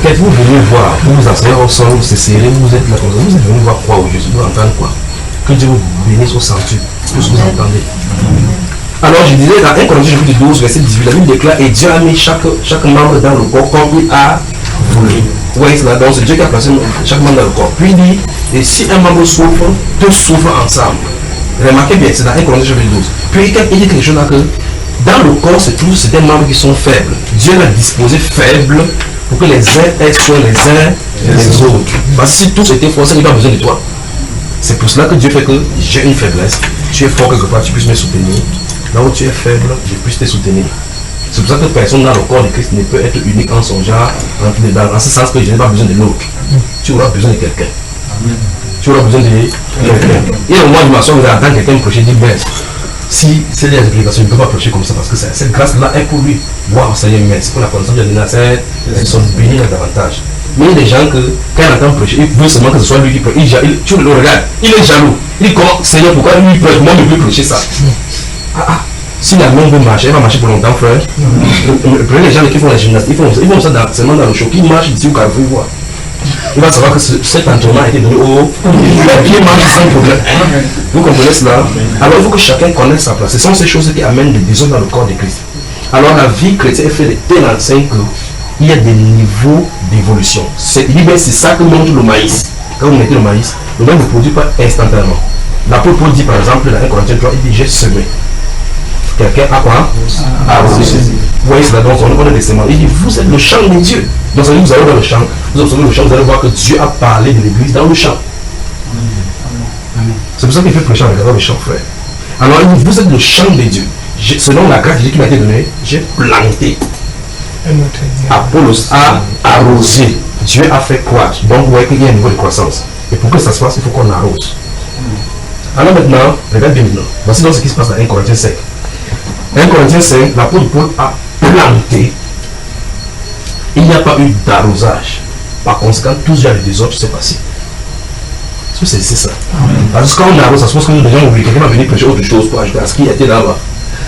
Qu'êtes-vous venu voir? Vous vous asseyez ensemble, vous serrez, vous êtes là comme ça. Vous êtes venu voir quoi au Jésus? Vous entendez quoi? Que Dieu vous bénisse au centuple, tout ce que vous entendez. Alors je disais dans 1 Corinthiens chapitre 12, verset 18, la Bible déclare, et Dieu a mis chaque membre dans le corps comme il a voulu. Vous voyez cela? Donc c'est Dieu qui a placé chaque membre dans le corps. Puis il dit, et si un membre souffre, tous souffrent ensemble. Remarquez bien, c'est dans 1 Corinthiens chapitre 12. Puis il dit quelque chose là que dans le corps se trouvent des membres qui sont faibles. Dieu l'a disposé faible pour que les uns aient soin les uns les autres. Parce que si tous étaient forts, il n'y a pas besoin de toi. C'est pour cela que Dieu fait que j'ai une faiblesse. Tu es fort quelque part, tu puisses me soutenir. Là où tu es faible, je puisse te soutenir. C'est pour ça que personne dans le corps de Christ ne peut être unique en son genre, dans ce sens que je n'ai pas besoin de l'autre. Tu auras besoin de quelqu'un. Tu auras besoin de quelqu'un. Et au moins, je m'assois, vous entendez quelqu'un me prêcher, dit, mais si c'est des obligations, il ne peut pas prêcher comme ça parce que cette grâce-là est pour lui. Waouh, ça y est, mais c'est pour la connaissance de la scène, elles sont bénies davantage. Mais il y a des gens que, quand il entend prêcher, il veut seulement que ce soit lui qui prêche. Tu le regardes, il est jaloux. Il dit, comment, Seigneur, pourquoi lui prêche? Moi, je ne peux plus prêcher ça. Si la main veut marcher, elle va marcher pour longtemps, frère. Prenez les gens qui font la gymnastique, ils font ça seulement dans le show. Qui marche ici au Carrefour, voir. Il va savoir que cet entraînement a été donné au pied marche sans problème. Vous comprenez cela? Alors il faut que chacun connaisse sa place. Ce sont ces choses qui amènent des désordres dans le corps de Christ. Alors la vie chrétienne est faite de tel enseigne qu'il y a des niveaux d'évolution. C'est ça que montre le maïs. Quand vous mettez le maïs ne produit pas instantanément. L'apôtre Paul dit par exemple dans 1 Corinthiens 3, il dit j'ai semé. Quelqu'un a quoi? Arrosé. Vous voyez cela, donc on est des semences. Il dit vous êtes le champ de Dieu. Donc ça veut dire vous allez dans le champ, vous observez le champ, vous allez voir que Dieu a parlé de l'église dans le champ. C'est pour ça qu'il fait prêcher en regardant le champ, frère. Alors il dit vous êtes le champ de Dieu. Selon la grâce qui m'a été donnée, j'ai planté. Apollos a arrosé. Dieu a fait croître. Donc vous voyez qu'il y a un niveau de croissance. Et pour que ça se passe, il faut qu'on arrose. Alors maintenant, regarde bien maintenant. Voici donc ce qui se passe dans 1 Corinthiens 5. 1 Corinthiens 5, l'apôtre Paul a planté. Il n'y a pas eu d'arrosage. Par conséquent, tout ce genre de désordre s'est passé. C'est ça. Parce que quand on arrose, ça se passe que les gens oublient. Quelqu'un va venir prêcher autre chose pour ajouter à ce qui était là-bas.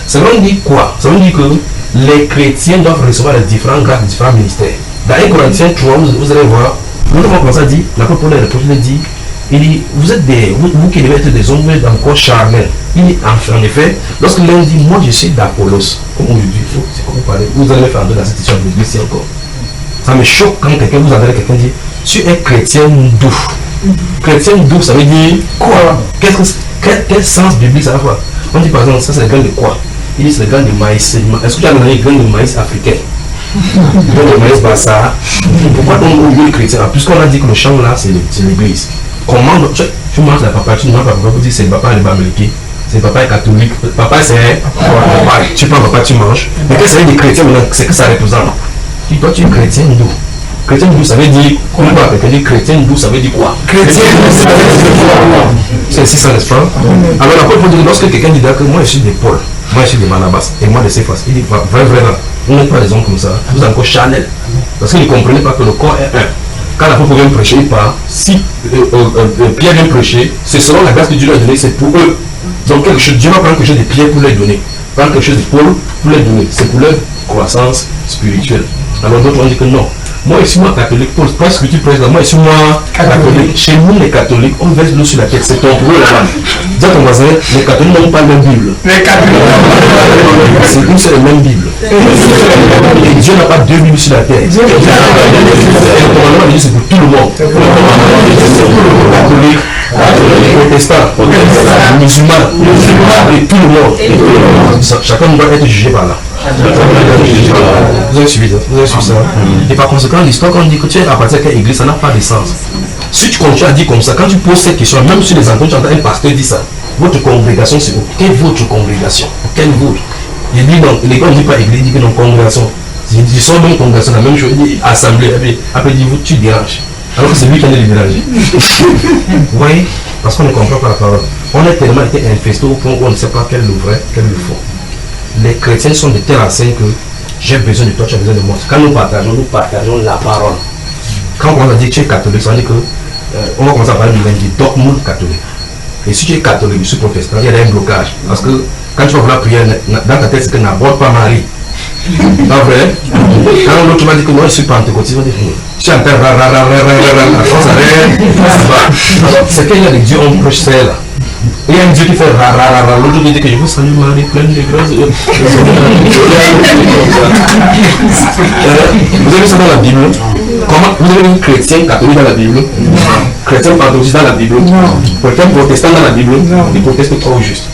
Ça veut dire quoi? Ça veut dire que les chrétiens doivent recevoir les différents grades, les différents ministères. Dans 1 Corinthiens 3, vous allez voir, nous avons commencé à dire, l'apôtre Paul dit, il dit, vous êtes vous qui devez être des hommes d'un corps charnel. Il dit, en effet, lorsque l'un dit, moi je suis d'Apollos, comme aujourd'hui, c'est comme vous parlez, vous allez me faire entendre la situation de l'église encore. Ça me choque quand quelqu'un vous entendez quelqu'un dire, tu es chrétien doux. Chrétien doux, ça veut dire quoi? Quel sens biblique ça va avoir? On dit par exemple, ça c'est le grain de quoi? Il dit c'est le grain de maïs. Est-ce que tu as donné le grain de maïs africain? Le grain de maïs bassa. Pourquoi on oublie le chrétien? Puisqu'on a dit que le champ là c'est l'église. Comment tu manges la papa, tu ne manges pas papa, vous dites c'est le papa et le bamiliki. C'est le papa est catholique. Papa c'est papa. Tu prends papa, tu manges. Mais qu'est-ce que c'est des chrétiens maintenant? C'est que ça représente. Tu toi tu es chrétien doux. Chrétien doux ça veut dire quoi? Chrétien doux ça veut dire quoi? Chrétien doux ça veut dire quoi? C'est ça n'est-ce pas? Alors l'apôtre Paul dit lorsque quelqu'un dit que moi je suis des Paul, moi je suis des Barnabas et moi de Céphas, il dit vraiment, vous n'êtes pas des hommes comme ça, vous êtes encore charnel. Parce qu'il ne comprenait pas que le corps est un. Quand l'apôtre vient prêcher, il part. Si Pierre vient prêcher, c'est selon la grâce que Dieu lui a donnée, c'est pour eux. Donc quelque chose, Dieu va prendre quelque chose de Pierre pour les donner, prendre quelque chose de Paul pour les donner. C'est pour leur croissance spirituelle. Alors d'autres ont dit que non. Moi ici, moi catholique, Paul, parce que tu prêches là, moi ici, moi catholique. Chez nous, les catholiques, on verse l'eau sur la tête, c'est ton pour eux là-bas. Dis à ton voisin, les catholiques n'ont pas la même Bible. Les catholiques, c'est une seule même Bible. Et Dieu n'a pas deux Bibles sur la terre. Le commandement de Dieu, c'est pour tout le monde. Catholique, protestant, musulman, et tout le monde. Chacun doit être jugé par là. Vous avez suivi ça. Et par conséquent, l'histoire quand on dit que tu es à partir de quelle église, ça n'a pas de sens. Si tu continues à dire comme ça, quand tu poses cette question, même sur les entends, tu entends un pasteur dire ça. Votre congrégation, c'est où? Quelle est votre congrégation? Quelle vôtre? Il dit non, les gars ne disent pas église, il dit que non, congrégation. Ils sont donc congrégation, la même chose, il dit assemblée, après il dit vous, tu déranges. Alors que c'est lui qui a les déranger. Vous voyez? Parce qu'on ne comprend pas la parole. On a tellement été infesté au point où on ne sait pas quel est le vrai, quel est le faux. Les chrétiens sont de tels enseignes que j'ai besoin de toi, tu as besoin de moi. Quand nous partageons la parole. Quand on a dit que tu es catholique, ça veut dire que on va commencer à parler du dogme catholique. Et si tu es catholique, je suis protestant, il y a un blocage. Parce que quand tu vas vouloir prier, dans ta tête, c'est que n'aborde pas Marie. Pas vrai? Quand l'autre m'a dit que moi je suis pentecôtiste, tu entends c'est qu'il y a des dieux, on prêche là. Il y a un Dieu qui fait rara, l'autre qui dit que je vous salue Marie, pleine de grâce. Vous avez ça dans la Bible? Comment vous avez un chrétien catholique dans la Bible? Chrétien pentecôtiste dans la Bible? Chrétien protestant dans la Bible? Ils protestent trop juste.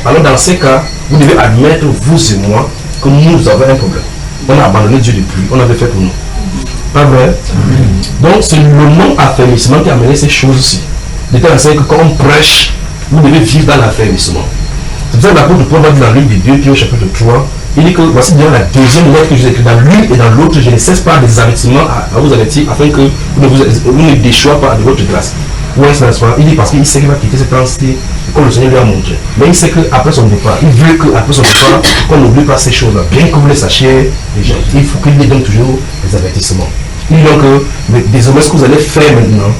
Alors dans ces cas, vous devez admettre, vous et moi, que nous avons un problème. On a abandonné Dieu depuis, on avait fait pour nous. Pas vrai? Donc c'est le non-affermissement qui a amené ces choses-ci. De telle sorte que quand on prêche, vous devez vivre dans l'affermissement. C'est pour ça que l'apôtre Paul va dire dans l'une des 2 Pierre au chapitre 3, il dit que voici bien la deuxième lettre que je vous ai écrite dans l'une et dans l'autre, je ne cesse pas des avertissements à vous avertir afin que vous ne déchoiez pas de votre grâce. Oui, c'est ça. Il dit parce qu'il sait qu'il va quitter cette entité comme le Seigneur lui a montré. Mais il sait qu'après son départ, il veut qu'après son départ, qu'on n'oublie pas ces choses-là. Bien que vous les sachiez, déjà, il faut qu'il lui donne toujours des avertissements. Il dit donc que désormais ce que vous allez faire maintenant,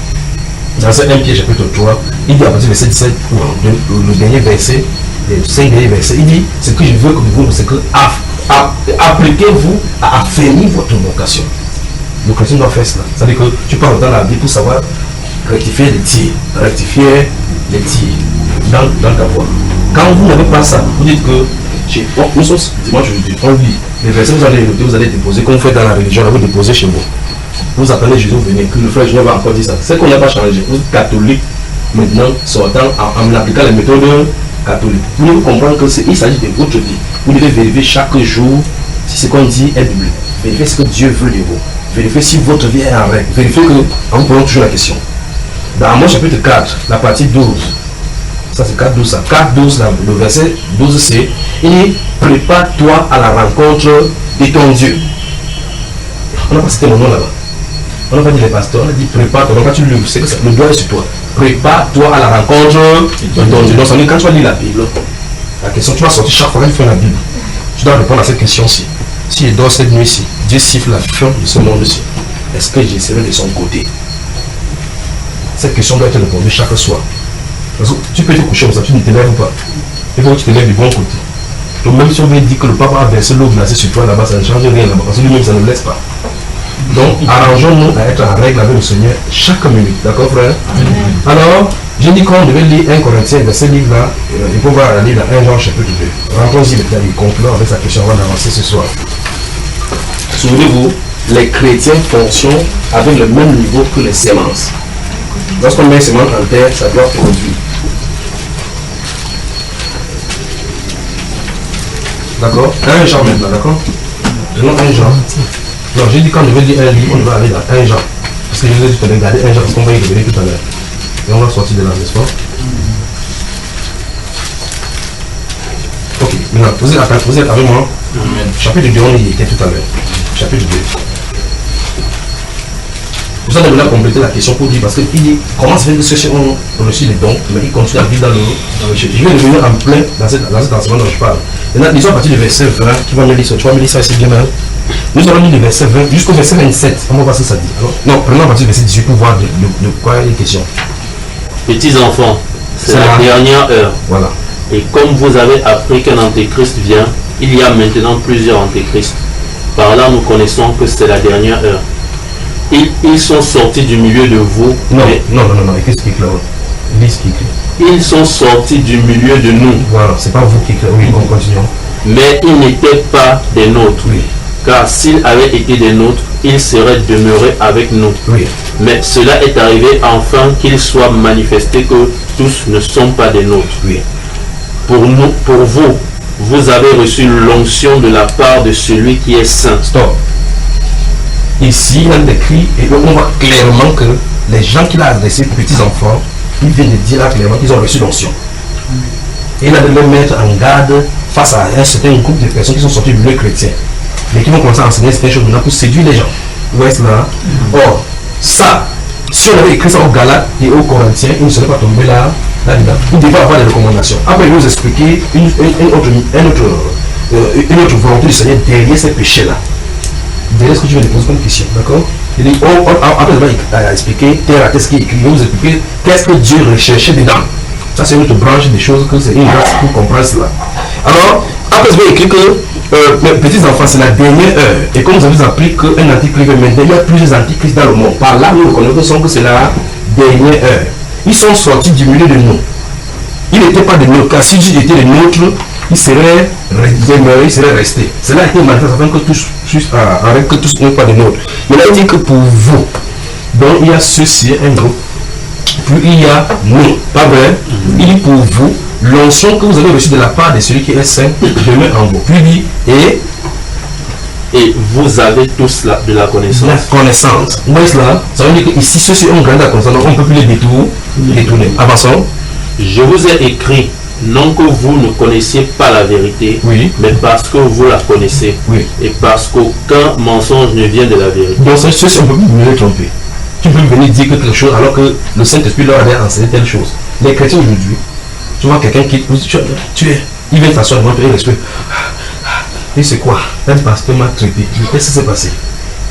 dans ce 1 Pierre chapitre 3, il dit à partir du verset 17, le dernier verset, les 5 derniers versets, il dit ce que je veux que vous, c'est que appliquez-vous à affermir votre vocation. Le chrétien doit faire cela. C'est-à-dire que tu parles dans la vie pour savoir rectifier les tirs dans ta voie. Quand vous n'avez pas ça, vous dites que nous sommes dimanche aujourd'hui, on lit les versets, vous allez noter, vous allez déposer, comme vous faites dans la religion, vous déposez chez vous. Vous attendez Jésus venir, que le frère Junior va encore dire ça. C'est qu'on n'a pas changé. Vous êtes catholique, maintenant sortant en appliquant les méthodes catholiques. Vous devez comprendre qu'il s'agit de votre vie. Vous devez vérifier chaque jour si ce qu'on dit est biblique. Vérifiez ce que Dieu veut de vous. Vérifiez si votre vie est en règle. Vérifiez que, en vous posant toujours la question. Dans Amos chapitre 4, la partie 12, ça c'est 4, 12, ça. 4, 12, le verset 12 c'est, il dit, prépare-toi à la rencontre de ton Dieu. On n'a pas cité mon nom là-bas. On n'a pas dit les pasteurs, on a dit prépare-toi. Donc quand tu le sais que le doigt est sur toi. Prépare-toi à la rencontre de ton Dieu. Donc ça veut dire quand tu vas lire la Bible, la question, tu vas sortir chaque fois que tu fais la Bible. Tu dois répondre à cette question-ci. Si je dors cette nuit-ci, Dieu siffle la fin de ce monde-ci. Est-ce que je serai de son côté? Cette question doit être répondue chaque soir. Parce que tu peux te coucher comme ça, tu ne te lèves pas. Il faut que tu te lèves du bon côté. Donc même si on veut dire que le papa a versé l'eau glacée sur toi là-bas, ça ne change rien là-bas. Parce que lui-même, ça ne le laisse pas. Donc arrangeons-nous à être en règle avec le Seigneur chaque minute. D'accord frère? Alors, j'ai dit qu'on devait lire 1 Corinthiens, verset livre là, il faut voir la livre 1 Jean chapitre 2. Rentrons-y maintenant, il conclut avec sa question avant d'avancer ce soir. Souvenez-vous, les chrétiens fonctionnent avec le même niveau que les semences. Lorsqu'on met une semence en terre, ça doit produire. D'accord? 1 Jean maintenant, d'accord? Prenons 1 Jean. Non, j'ai dit quand je vais lire un livre, on va aller dans 1 Jean. Parce que je vous ai dit de regarder 1 Jean, parce qu'on va y revenir tout à l'heure. Et on va sortir de là, n'est-ce pas? Ok, maintenant, vous êtes avec moi? Chapitre 2, on y était tout à l'heure. Chapitre 2. Vous allez maintenant compléter la question pour dire, parce qu'il dit, comment se fait que ceux-ci ont reçu les dons, mais ils continuent à vivre dans le péché. Je vais revenir en plein dans cet enseignement dont je parle. Maintenant, lisons à partir du verset 20, qui va me lire ça. Tu vas me lire ça ici bien mal. Nous allons lire le verset 20 jusqu'au verset 27. On va voir ce que ça dit. Alors, non, prenons à partir du verset 18 pour voir de quoi il est question. Petits enfants, c'est la dernière heure. Voilà. Et comme vous avez appris qu'un antéchrist vient, il y a maintenant plusieurs antéchrists. Par là, nous connaissons que c'est la dernière heure. Ils sont sortis du milieu de vous. Non, explique là. Ils sont sortis du milieu de nous. Voilà, c'est pas vous qui écrivez. Oui, on continue. Mais ils n'étaient pas des nôtres. Oui. Car s'ils avaient été des nôtres, ils seraient demeurés avec nous. Oui. Mais cela est arrivé afin qu'il soit manifesté que tous ne sont pas des nôtres. Oui. Pour vous, vous avez reçu l'onction de la part de celui qui est saint. Stop. Ici, il a décrit, et on voit clairement que les gens qu'il a adressés, petits enfants, il vient de dire là clairement qu'ils ont reçu l'onction. Et il a de les mettre en garde face à un certain groupe de personnes qui sont sorties du milieu chrétien, mais qui vont commencer à enseigner certaines choses maintenant pour séduire les gens. Vous voyez cela? Or, ça, si on avait écrit ça aux Galates et aux Corinthiens, il ne serait pas tombé là-dedans. Il devait avoir des recommandations. Après, il nous expliquer une autre volonté du Seigneur derrière ces péchés-là. Derrière ce que tu viens de poser comme question, d'accord? Il dit, après il va expliquer terre à terre ce qui est écrit, il va vous expliquer qu'est-ce que Dieu recherchait dedans. Ça, c'est une autre branche des choses que c'est une grâce pour comprendre cela. Alors, après, il va écrire que, mes petits enfants, c'est la dernière heure. Et comme vous avez appris qu'un antichrist va maintenant, il y a plusieurs antichrists dans le monde. Par là, nous reconnaissons que c'est la dernière heure. Ils sont sortis du milieu de nous. Ils n'étaient pas de nôtres, car si Dieu était de nôtres, il serait demeuré, il serait resté. Cela a été manifesté afin que tous, avec que tous ne soient pas de nôtres. Mais là, il dit que pour vous, donc il y a ceci, un groupe, puis il y a nous, pas vrai? Il dit pour vous, l'onction que vous avez reçue de la part de celui qui est saint demeure en vous. Puis il dit, et vous avez tous de la connaissance. La connaissance. Vous voyez cela? Ça veut dire qu'ici, ceux-ci ont grandi la connaissance, donc on ne peut plus les détourner. Avançons. Je vous ai écrit, non que vous ne connaissiez pas la vérité, oui, mais parce que vous la connaissez, oui, et parce qu'aucun mensonge ne vient de la vérité. Donc, ceux-ci, on ne peut plus me les tromper. Tu peux venir dire quelque chose alors que le Saint-Esprit leur a enseigné telle chose. Les chrétiens aujourd'hui, tu vois quelqu'un qui il vient t'asseoir devant toi et il respecte. Et c'est quoi? Un pasteur m'a traité. Qu'est-ce qui s'est passé?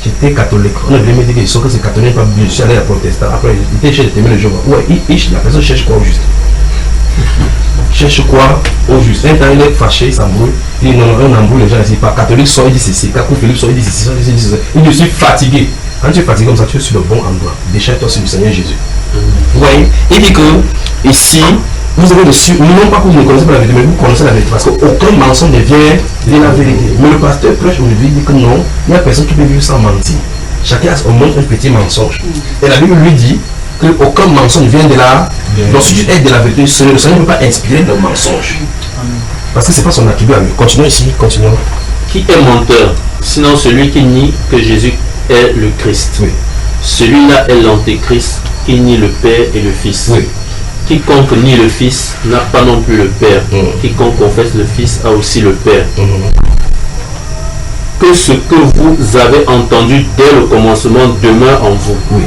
J'étais catholique. On a voulu me dire que c'est catholique, pas bien. Je suis allé à protestant. Après, j'étais chez les témoins le jour. Ouais, la personne cherche quoi au juste? Cherche quoi au juste? Un temps, il est fâché, il s'embrouille. Il dit non, on embrouille les gens ici. Pas catholique, soit il dit ceci. Caco Philippe, soit il dit ceci. Il dit je suis fatigué. Quand tu es fatigué comme ça, tu es sur le bon endroit. Déchaîne-toi sur le Seigneur Jésus. Vous voyez? Il dit que ici, vous avez reçu, non pas que vous ne connaissez pas la vérité, mais vous connaissez la vérité. Parce qu'aucun mensonge ne vient de la vérité. Mais le pasteur prêche aujourd'hui dit que non, il n'y a personne qui peut vivre sans mentir. Chacun a au moins un petit mensonge. Et la Bible lui dit, qu'aucun mensonge ne vient de là. Donc si tu es de la vérité, le Seigneur ne peut pas inspirer le mensonge. Parce que c'est pas son attribut à lui. Continuons ici, continuons. Qui est menteur, sinon celui qui nie que Jésus est le Christ. Oui. Celui-là est l'antéchrist qui nie le Père et le Fils. Oui. Quiconque nie le Fils n'a pas non plus le Père. Quiconque confesse le Fils a aussi le Père. Que ce que vous avez entendu dès le commencement demeure en vous. Oui.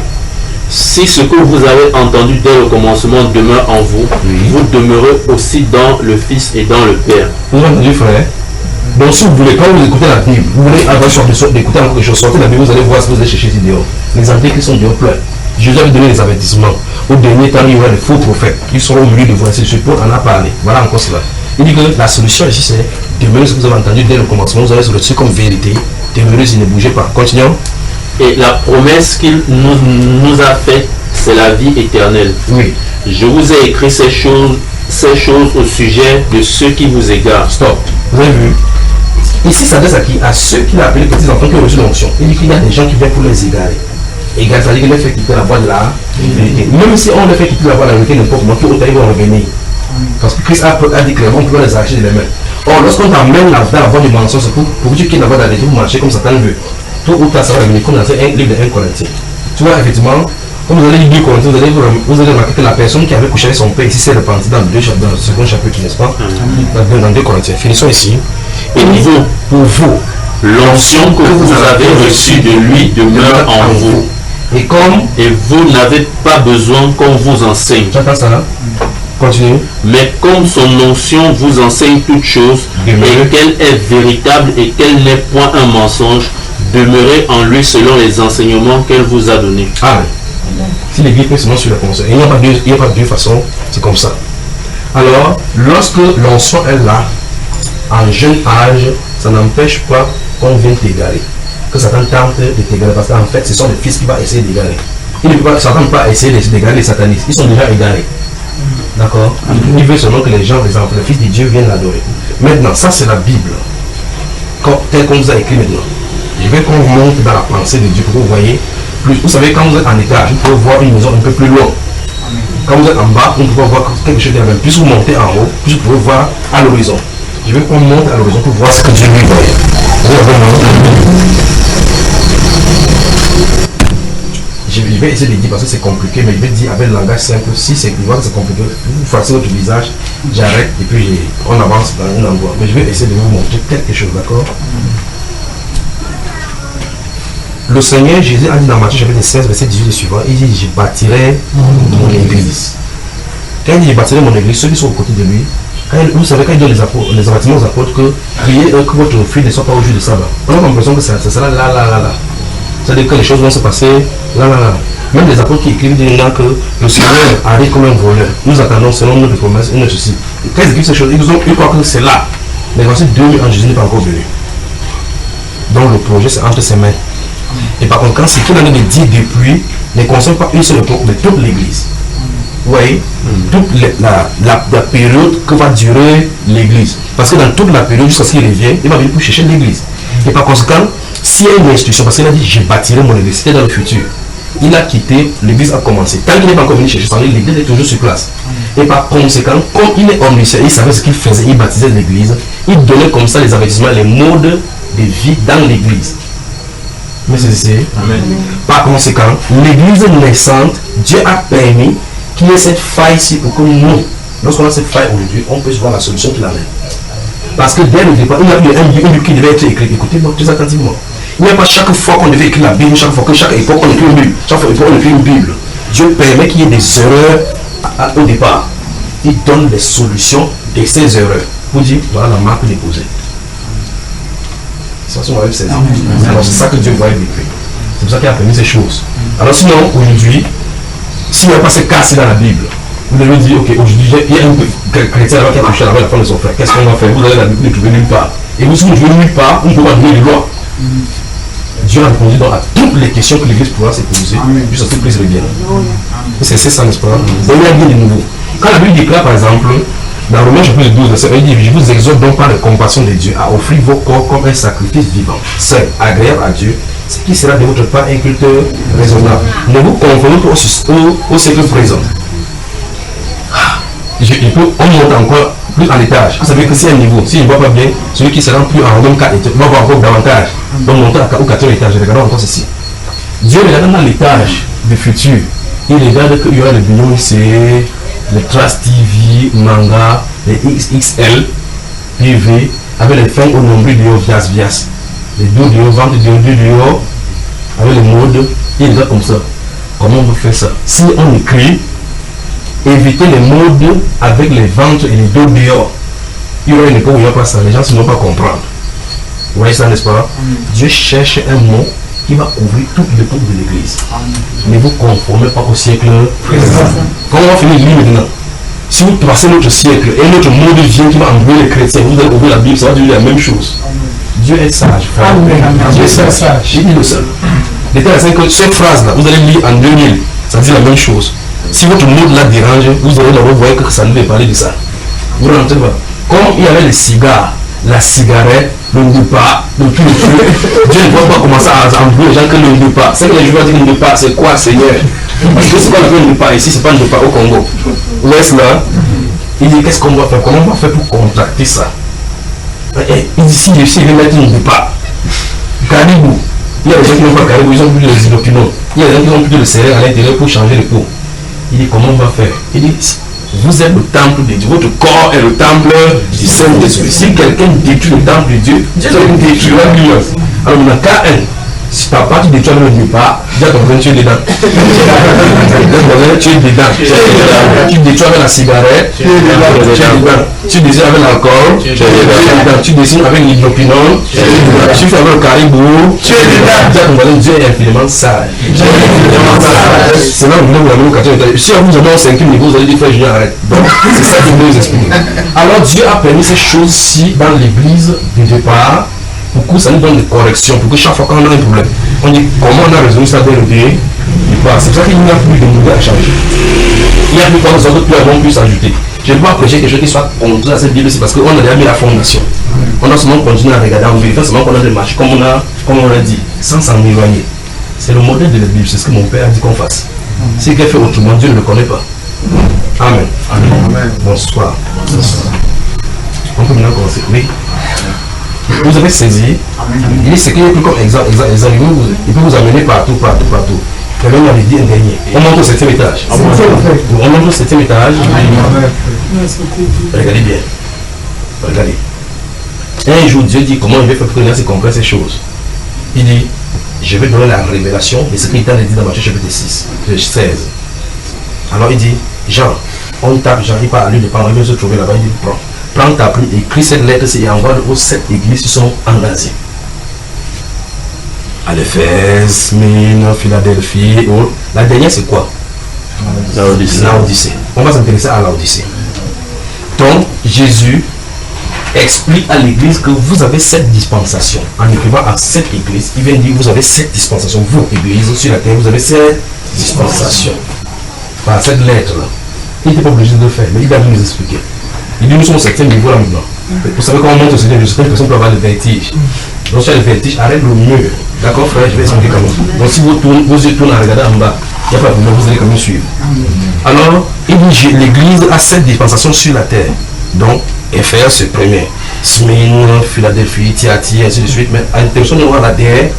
Si ce que vous avez entendu dès le commencement demeure en vous, vous demeurez aussi dans le Fils et dans le Père. Vous avez entendu, frère? Donc si vous voulez, quand vous écoutez la Bible, vous voulez avoir d'écouter quelque chose, sortez la Bible, vous allez voir ce que vous allez chercher ici dehors. Les antéchrists sont dehors pleins. Jésus avait donné les avertissements. Au dernier temps, il y aura des faux prophètes. Ils seront au milieu de vous. C'est ce Paul en a parlé. Voilà encore cela. Il dit que la solution ici, c'est demeurer ce que vous avez entendu dès le commencement. Vous avez reçu comme vérité. Demeurez et ne bougez pas. Continuons. Et la promesse qu'il nous a faite, c'est la vie éternelle. Oui. Je vous ai écrit ces choses au sujet de ceux qui vous égarent. Stop. Vous avez vu? Ici, ça s'adresse à qui? À ceux qui l'ont appelé petits enfants qui ont reçu l'onction. Il dit qu'il y a des gens qui viennent pour les égarer. Égarer, c'est-à-dire qu'il les fait quitter la voie de la vérité. Même si on les fait quitter la voie de la vérité, n'importe comment, tout autant ils vont revenir. Parce que Christ a dit clairement qu'on peut les arracher de les mains. Or, lorsqu'on t'amène dans la voie du mensonge, c'est pour que tu quittes la voie de la vérité, pour marcher comme Satan veut. Tout ou tard, ça va revenir comme dans un livre de 1 Corinthiens. Tu vois, effectivement, comme vous allez lire 2 Corinthiens, vous allez remarquer que la personne qui avait couché avec son père ici s'est repentie dans le second chapitre, n'est-ce pas? Dans 2 Corinthiens. Finissons ici. Et pour vous, l'onction que vous avez reçue de lui demeure en vous. Et vous n'avez pas besoin qu'on vous enseigne. Tu entends ça là? Continue. Mais comme son onction vous enseigne toutes choses, et qu'elle est véritable et qu'elle n'est point un mensonge, demeurez en lui selon les enseignements qu'elle vous a donnés. Ah oui. Si l'église peut seulement suivre le conseil, il n'y a pas de deux façons, c'est comme ça. Alors, lorsque l'onction est là, en jeune âge, ça n'empêche pas qu'on vienne t'égarer. Que Satan tente de t'égarer, parce qu'en fait, ce sont les fils qui vont essayer d'égarer. Satan ne peut pas essayer d'égarer les satanistes, ils sont déjà égarés. D'accord? Il veut seulement que les gens, les enfants, les fils de Dieu viennent l'adorer. Maintenant, ça c'est la Bible. Tel qu'on vous a écrit maintenant. Je veux qu'on monte dans la pensée de Dieu pour que vous voyez plus. Vous savez, quand vous êtes en étage, vous pouvez voir une maison un peu plus loin. Quand vous êtes en bas, vous pouvez voir quelque chose de la même. Plus vous montez en haut, plus vous pouvez voir à l'horizon. Je veux qu'on monte à l'horizon pour voir ce que Dieu lui voit. Je vais essayer de dire parce que c'est compliqué, mais je vais dire avec le langage simple. Si c'est compliqué, vous forcez votre visage, j'arrête et puis on avance dans un endroit. Mais je vais essayer de vous montrer quelque chose, d'accord? Le Seigneur Jésus a dit dans Matthieu chapitre 16, verset 18 et suivant, il dit, je bâtirai mon église. Quand il dit, je bâtirai mon église, ceux qui sont aux côtés de lui, vous savez, quand il donne les avertissements aux apôtres que priez que votre fruit ne soit pas au jour de sabbat. On a l'impression que ça sera là. C'est-à-dire que les choses vont se passer là. Même les apôtres qui écrivent disent que le Seigneur arrive comme un voleur. Nous attendons selon notre promesse et notre souci. Quand ils écrivent ces choses, ils croient que c'est là. Mais voici 2000 ans, Jésus n'est pas encore venu. Donc le projet c'est entre ses mains. Et par contre, quand c'est tout l'année de dire depuis, ne concerne pas une seule époque, mais toute l'église. Vous voyez, toute la période que va durer l'église. Parce que dans toute la période, jusqu'à ce qu'il revienne, il va venir pour chercher l'église. Et par conséquent, s'il y a une instruction, parce qu'il a dit je bâtirai mon église, c'était dans le futur. Il a quitté, l'église a commencé. Tant qu'il n'est pas encore venu chercher son église, l'église est toujours sur place. Et par conséquent, comme il est omniscient, il savait ce qu'il faisait, il baptisait l'église, il donnait comme ça les avertissements, les modes de vie dans l'église. Mais c'est par conséquent, l'église naissante, Dieu a permis qu'il y ait cette faille ici pour que nous, lorsqu'on a cette faille aujourd'hui, on puisse voir la solution qu'il amène. Parce que dès le départ, il y a eu un livre qui devait être écrit. Écoutez-moi très attentivement. Il n'y a pas chaque fois qu'on devait écrire la Bible, chaque fois que chaque époque on écrit une Bible, chaque fois qu'on écrit une Bible. Dieu permet qu'il y ait des erreurs au départ. Il donne des solutions de ces erreurs. Pour dire, voilà la marque déposée. C'est ça que Dieu voit écrire. C'est pour ça qu'il a permis ces choses. Alors sinon, aujourd'hui, s'il n'y a pas ces cas dans la Bible, vous devez dire, ok, aujourd'hui, il y a un chrétien là-bas qui a touché la femme de son frère. Qu'est-ce qu'on va faire? Vous allez la Bible, vous ne trouvez nulle part. Et vous, si vous ne trouvez nulle part, vous ne pouvez pas donner de loi. Dieu a répondu donc à toutes les questions que l'Église pourra se poser, jusqu'à ce que Christ revienne. C'est ça, n'est-ce pas? Donc il y a bien de nouveau. Quand la Bible déclare, par exemple, dans Romains chapitre 12, verset 1, il dit, je vous exhorte donc par la compassion de Dieu à offrir vos corps comme un sacrifice vivant, saint, agréable à Dieu, ce qui sera de votre part un culte raisonnable. Ne vous conformez pas au siècle présent. On monte encore plus en étage. Vous savez que c'est un niveau. Si je ne vois pas bien, celui qui sera plus en même 4 étages va voir encore davantage. Donc monter au 4e étage. Regardons encore ceci. Dieu regarde dans l'étage du futur. Il regarde qu'il y aura le Beyoncé, les Trash TV, manga, les XXL, PV, avec les fins au nombril du haut, vias. Les dos du haut, ventre du haut, avec les modes. Il regarde comme ça. Comment on veut faire ça? Si on écrit, éviter les modes avec les ventres et les dos dehors. Il y aura une époque où il n'y a pas ça, les gens ne vont pas comprendre. Vous voyez ça, n'est-ce pas? Dieu cherche un mot qui va couvrir toute l'époque de l'église. Ne vous conformez pas au siècle présent. Quand on va finir de lire maintenant, si vous passez notre siècle et notre mode vient qui va envoyer les chrétiens, vous allez ouvrir la Bible, ça va dire la même chose. Dieu est sage, frère. Dieu est sage. Il dit le seul. L'état est que cette phrase-là, vous allez lire en 2000, ça dit la même chose. Si votre mode là dérange, vous allez d'abord voir que ça ne veut parler de ça. Vous rentrez pas. Comme il y avait les cigares, la cigarette, le repas, le tout. Dieu ne va pas commencer à embrouiller les gens que le repas. C'est que les joueurs disent le repas, c'est quoi, Seigneur? Parce que c'est pas le repas ici, c'est pas le repas au Congo. Vous voyez cela? Il dit qu'est-ce qu'on va faire? Comment on va faire pour contracter ça? Il dit si il veut mettre un repas, caribou. Il y a des gens qui n'ont pas caribou, ils ont plus les inoculants. Il y a des gens qui ont plus de céréales à l'intérieur pour changer les peaux. Il dit comment on va faire? Il dit vous êtes le temple de Dieu, votre corps est le temple du Saint-Esprit. Si quelqu'un détruit le temple de Dieu, Dieu détruira lui-même. Alors on a K1. Si papa tu détruis le repas, déjà ton frère tu es dedans. Tu es dedans. Tu détruis avec la cigarette, tu es dedans. Tu dessines avec l'alcool, tu es dedans. Tu dessines avec l'hydropinone, tu fais avec le caribou, tu es dedans. Déjà ton frère Dieu est infiniment sage. C'est là où vous avez le 4e étage. Si on vous avez un 5e niveau, vous allez dire frère Julien arrête. Donc c'est ça que je vais vous expliquer. Alors Dieu a permis ces choses-ci dans l'église du départ. Beaucoup ça nous donne des corrections pour que chaque fois qu'on a un problème, on dit comment on a résolu ça dès le début. C'est pour ça qu'il n'y a plus de modèles à changer. Il n'y a plus de choses que nous pu s'ajouter. Je ne veux pas prêcher quelque chose qui soit contre à cette Bible, c'est parce qu'on a déjà mis la fondation. On a seulement continué à regarder en vérité, seulement qu'on a des marches comme on l'a dit, sans s'en éloigner. C'est le modèle de la Bible, c'est ce que mon père a dit qu'on fasse. Si quelqu'un fait autrement, Dieu ne le connaît pas. Amen. Amen. Bonsoir. On peut maintenant commencer. Oui. Vous avez saisi. Il dit ce qu'il y a plus comme exemple. Il peut vous amener partout. Quelqu'un m'avait dit un dernier. On monte au 7e étage. On monte au 7e étage. Regardez bien. Regardez. Un jour, Dieu dit comment il va faire pour que les gens comprennent ces choses. Il dit, je vais donner la révélation de ce qu'il t'a dit dans Matthieu chapitre 16. Alors il dit, Jean, on tape, Jean, il part à lui de prendre, il veut se trouver là-bas, il dit, prends ta plume, écris cette lettre et envoie aux 7 églises qui sont en Asie. À l'Éphèse, Smyrne, Philadelphie, et autres. La dernière c'est quoi? Laodicée. On va s'intéresser à Laodicée. Donc Jésus explique à l'église que vous avez 7 dispensations. En écrivant à 7 églises, il vient dire que vous avez 7 dispensations. Vous, églises sur la terre, vous avez 7 dispensations. Par cette lettre-là. Il n'était pas obligé de le faire, mais il va nous expliquer. Il dit nous sommes au 7e niveau là maintenant. Vous savez comment on monte au 7e niveau, certaines personnes peuvent avoir le vertige. Donc si tu as le vertige, arrête le mur. D'accord frère, je vais expliquer comment. Donc si vos yeux tournent à regarder en bas, il n'y a pas de problème, vous allez quand même suivre. Alors, il dit l'église a 7 dispensations sur la terre. Donc, Éphèse c'est premier. Smyrne, Philadelphie, Thyatire, ainsi de suite. Mais à l'intention de voir la dernière.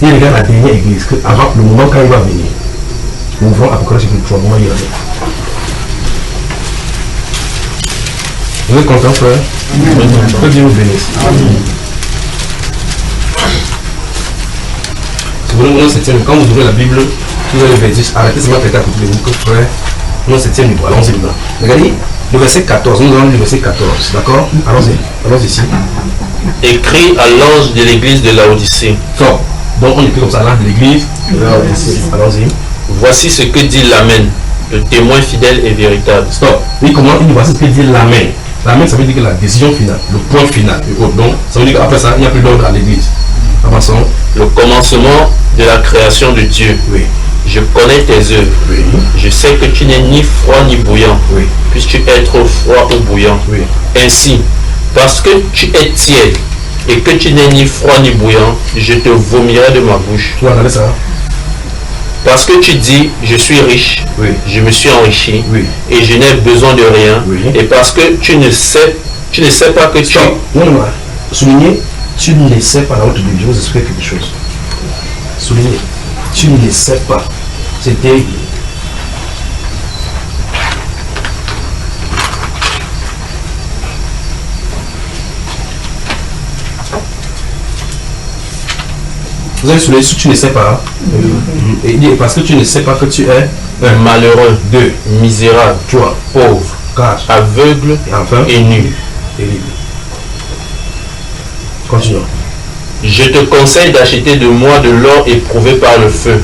Il regarde la dernière église, avant le moment quand il va venir. Ouvrons Apocalypse chapitre 3, moment il y a. Vous êtes content, frère? Que Dieu vous bénisse. Si vous voulez, quand vous ouvrez la Bible, vous avez le verset, arrêtez seulement quelqu'un à côté de vous, que frère, nous, 7e niveau, allons-y maintenant. Regardez, le verset 14, nous avons le verset 14, d'accord? Allons-y ici. Écrit à l'ange de l'église de Laodicée. Donc, on écrit comme ça, l'ange de l'église de Laodicée. Allons-y. Voici ce que dit l'Amen, le témoin fidèle et véritable. Stop. Oui, comment il dit voici ce que dit l'Amen? L'Amen, ça veut dire que la décision finale, le point final. Donc, ça veut dire qu'après ça, il n'y a plus d'ordre à l'église. Avançons. Le commencement de la création de Dieu. Oui. Je connais tes œuvres. Oui. Je sais que tu n'es ni froid ni bouillant. Oui. Puisque tu es trop froid ou bouillant. Oui. Ainsi, parce que tu es tiède et que tu n'es ni froid ni bouillant, je te vomirai de ma bouche. Tu vas regarder ça. Parce que tu dis, je suis riche, Oui. je me suis enrichi, Oui. et je n'ai besoin de rien. Oui. Et parce que tu ne sais pas que tu... Stop. Non, non, souligner, tu ne sais pas la haute de Dieu, je vous explique quelque chose. Souligner, tu ne sais pas. C'était... Vous avez souligné, si tu ne sais pas, et parce que tu ne sais pas que tu es un malheureux, deux, misérable, toi, pauvre, quatre, aveugle et enfin, et nu. et libre. Continuons. Je te conseille d'acheter de moi de l'or éprouvé par le feu,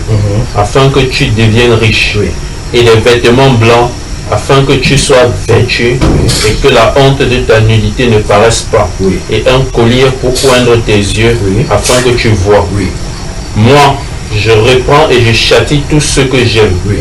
afin que tu deviennes riche, Oui. et des vêtements blancs, afin que tu sois vêtu, et que la honte de ta nudité ne paraisse pas, Oui. et un collier pour poindre tes yeux, Oui. afin que tu vois. Oui. Moi, je reprends et je châtie tous ceux que j'aime. Oui.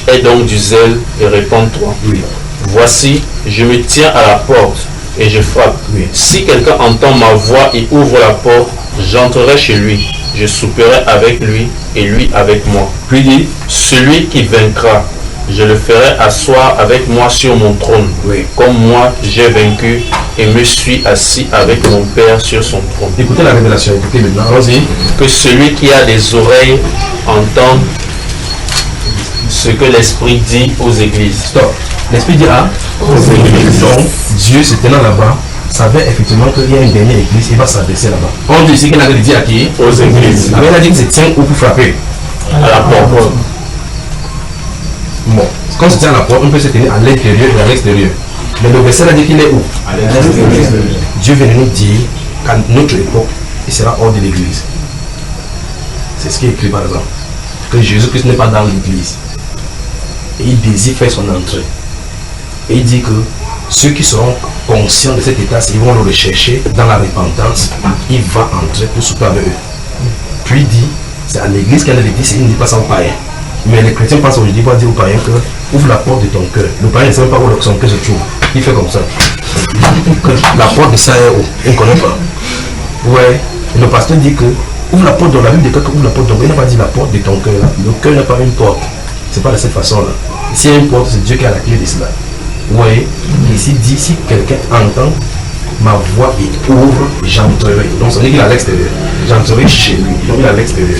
Aie donc du zèle et répands-toi. Oui. Voici, je me tiens à la porte et je frappe. Oui. Si quelqu'un entend ma voix et ouvre la porte, j'entrerai chez lui. Je souperai avec lui et lui avec moi. Puis dit, Celui qui vaincra, je le ferai asseoir avec moi sur mon trône, oui. comme moi j'ai vaincu et me suis assis avec mon Père sur son trône. Écoutez la révélation, écoutez maintenant, allons-y. Que celui qui a des oreilles entende ce que l'Esprit dit aux églises. Stop. L'Esprit dit ah. Donc, Dieu se tenant là-bas, savait effectivement qu'il y a une dernière église, il va s'adresser là-bas. On dit ici qu'il a dit à qui? Aux églises. La Bible a dit qu'il se tient où pour frapper? À la porte. Bon, quand on se tient à la porte, on peut se tenir à l'intérieur et à l'extérieur. Mais le verset a dit qu'il est où? À l'extérieur. Dieu vient de nous dire qu'à notre époque, il sera hors de l'église. C'est ce qui est écrit par exemple. Que Jésus-Christ n'est pas dans l'église. Et il désire faire son entrée. Et il dit que ceux qui seront conscients de cet état, ils vont le rechercher dans la repentance. Il va entrer pour souper avec eux. Puis il dit, c'est à l'église qu'elle le dit, il ne dit pas ça aux païens. Mais les chrétiens passent aujourd'hui pour dire aux païens que ouvre la porte de ton cœur. Le païen ne sait même pas où son cœur se trouve. Il fait comme ça. La porte de ça est où? Il ne connaît pas. Ouais. Et le pasteur dit que ouvre la porte dans la Bible de quelqu'un, ouvre la porte de ton cœur. Il n'a pas dit la porte de ton cœur là. Le cœur n'est pas une porte. C'est pas de cette façon-là. S'il y a une porte, c'est Dieu qui a la clé de cela. Vous voyez? Ici dit, si quelqu'un entend ma voix et ouvre, j'entrerai. Donc ça veut dire qu'il est à l'extérieur. J'entrerai chez lui. Donc il est à l'extérieur.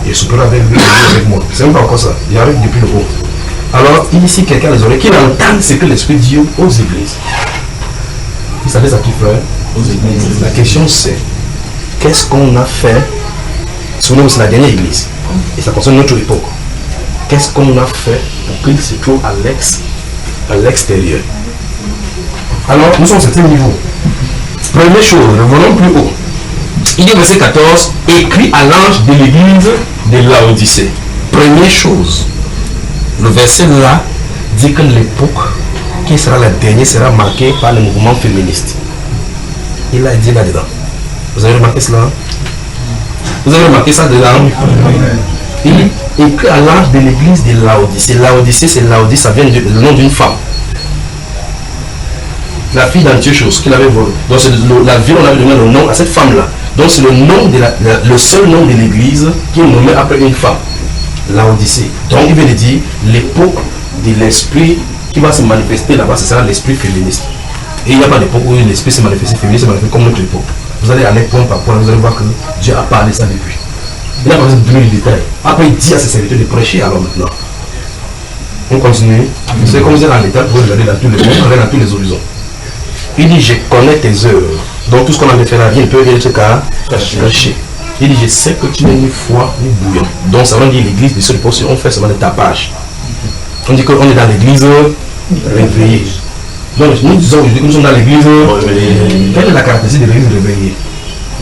Je souperai avec lui et avec moi. C'est même pas encore ça. Il arrive depuis le haut. Alors, ici, quelqu'un a les oreilles, qu'il entende ce que l'Esprit dit aux églises. Il s'adresse à qui, frère? Aux églises. La question c'est, qu'est-ce qu'on a fait? Souvenez-vous, c'est la dernière église. Et ça concerne notre époque. Qu'est-ce qu'on a fait pour qu'il se trouve à l'extérieur? Alors, nous sommes à certain niveau. Première chose, revenons plus haut. Il dit verset 14, écrit à l'ange de l'église de Laodicée. Première chose, le verset là dit que l'époque qui sera la dernière sera marquée par le mouvement féministe. Il a dit là-dedans. Vous avez remarqué cela? Vous avez remarqué ça dedans? Il écrit à l'ange de l'église de Laodicée. Laodicée, c'est Laodicée, ça vient du nom d'une femme. La fille d'Antiochos qu'il avait volé. Donc c'est la ville, on avait donné le nom à cette femme-là. Donc c'est le nom de le seul nom de l'église qui est nommé après une femme. Laodicée. Donc il veut dire l'époque de l'esprit qui va se manifester là-bas, ce sera l'esprit féministe. Et il n'y a pas d'époque où l'esprit s'est manifesté féministe, c'est manifesté comme notre époque. Vous allez aller point par point, vous allez voir que Dieu a parlé ça depuis. Il n'a pas besoin de donner les détails. Après il dit à ses serviteurs de prêcher alors maintenant. On continue. C'est comme vous êtes en état, vous regardez dans tous les mondes, dans tous les horizons. Il dit, je connais tes œuvres. Donc tout ce qu'on a fait la vie, il peut être caché. Il dit, je sais que tu n'es ni froid ni bouillant. Donc ça veut dire l'église de ce époque, on fait seulement des tapages. On dit qu'on est dans l'église réveillée. Donc nous disons aujourd'hui que nous sommes dans l'église réveillée. Quelle est la caractéristique de l'église réveillée?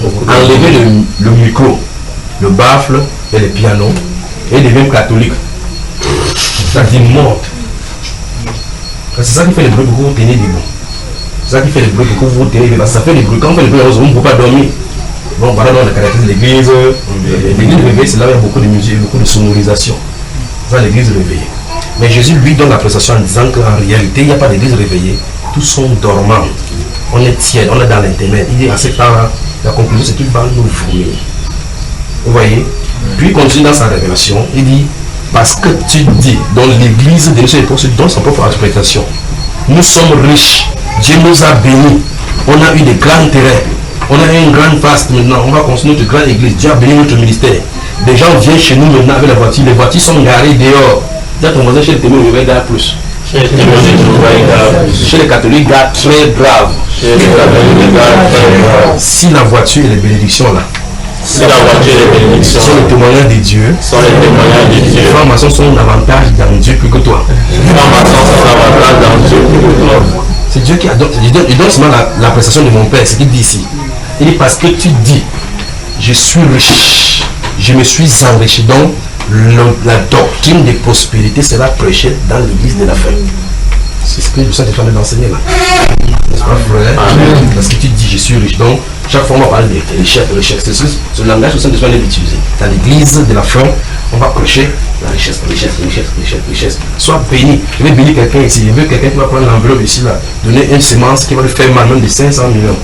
Enlever le micro, le baffle et les pianos et devient catholique. C'est-à-dire morte. C'est ça qui fait le bruit pour vous tenir debout. C'est ça qui fait le bruit pour vous tenir debout. Ça fait le bruit. Quand on fait le bruit, on ne peut pas dormir. Bon, voilà donc la caractéristique de l'église. L'église réveillée, c'est là où il y a beaucoup de musique, beaucoup de sonorisation. C'est ça l'église réveillée. Mais Jésus lui donne la prestation en disant qu'en réalité, il n'y a pas d'église réveillée. Tous sont dormants. On est tiède, on est dans l'intermède. Il dit à ce temps-là, La conclusion, c'est qu'il va nous vomir. Vous voyez? Puis il continue dans sa révélation, il dit, parce que tu dis, dans l'église de notre époque, donne sa propre interprétation. Nous sommes riches, Dieu nous a bénis, on a eu des grands terrains, on a eu une grande vaste maintenant, on va construire notre grande église, Dieu a béni notre ministère. Des gens viennent chez nous maintenant avec la voiture, les voitures sont garées dehors. Dis à ton voisin, chez les témoins, il y a plus. Chez les catholiques, gars très grave. Si la voiture et les bénédictions là, Si la voiture et les bénédictions sont les témoignages de Dieu, les francs-maçons sont un avantage dans Dieu plus que toi. C'est Dieu qui a donné. Il donne seulement la prestation de mon père, ce qu'il dit ici. Il dit parce que tu dis, je suis riche, je me suis enrichi. Donc, la doctrine de prospérité sera prêchée dans l'église de la fin. C'est ce que je suis en train d'enseigner là. N'est-ce pas, frère? Parce que tu dis, je suis riche. Donc, chaque fois, on va parler de richesse. C'est ce langage que nous allons l'utiliser. Dans l'église de la fin, on va prêcher la richesse. Sois béni. Je vais bénir quelqu'un ici. Je veux quelqu'un qui va prendre l'enveloppe ici, là, donner une semence qui va lui faire mal, même de 500 millions.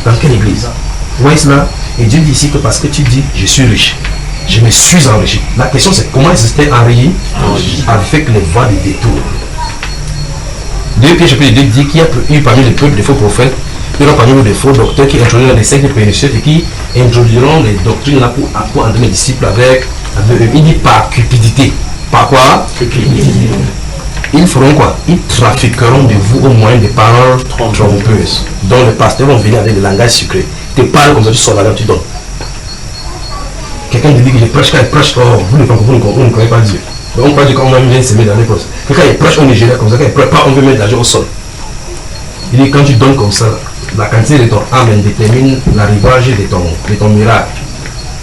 Dans quelle église? Vous voyez cela? Et Dieu dit ici que parce que tu dis, je suis riche, je me suis enrichi. La question c'est comment ils s'étaient enrichis avec les voies de détour. 2 Pierre chapitre 2 dit qu'il y a eu parmi les peuples des faux prophètes, il y aura parmi nous des faux docteurs qui introduiront les sectes pernicieuses et qui introduiront les doctrines là pour entrer les disciples avec il dit par cupidité. Par quoi? Cupidité. Ils feront quoi? Ils trafiqueront de vous au moyen des paroles trompeuses. Donc les pasteurs vont venir avec des langages secrets. Te parle comme ça, tu sors là, tu donnes. Quelqu'un te dit que je prêche, quand il prêche, oh, vous ne connaissez pas Dieu. Donc on croit que quand on vient s'aimer dans les postes. Quand il prêche au Nigeria comme ça, quand il prêche pas, on veut mettre l'argent au sol. Il dit quand tu donnes comme ça, la quantité de ton amen détermine l'arrivage de ton miracle.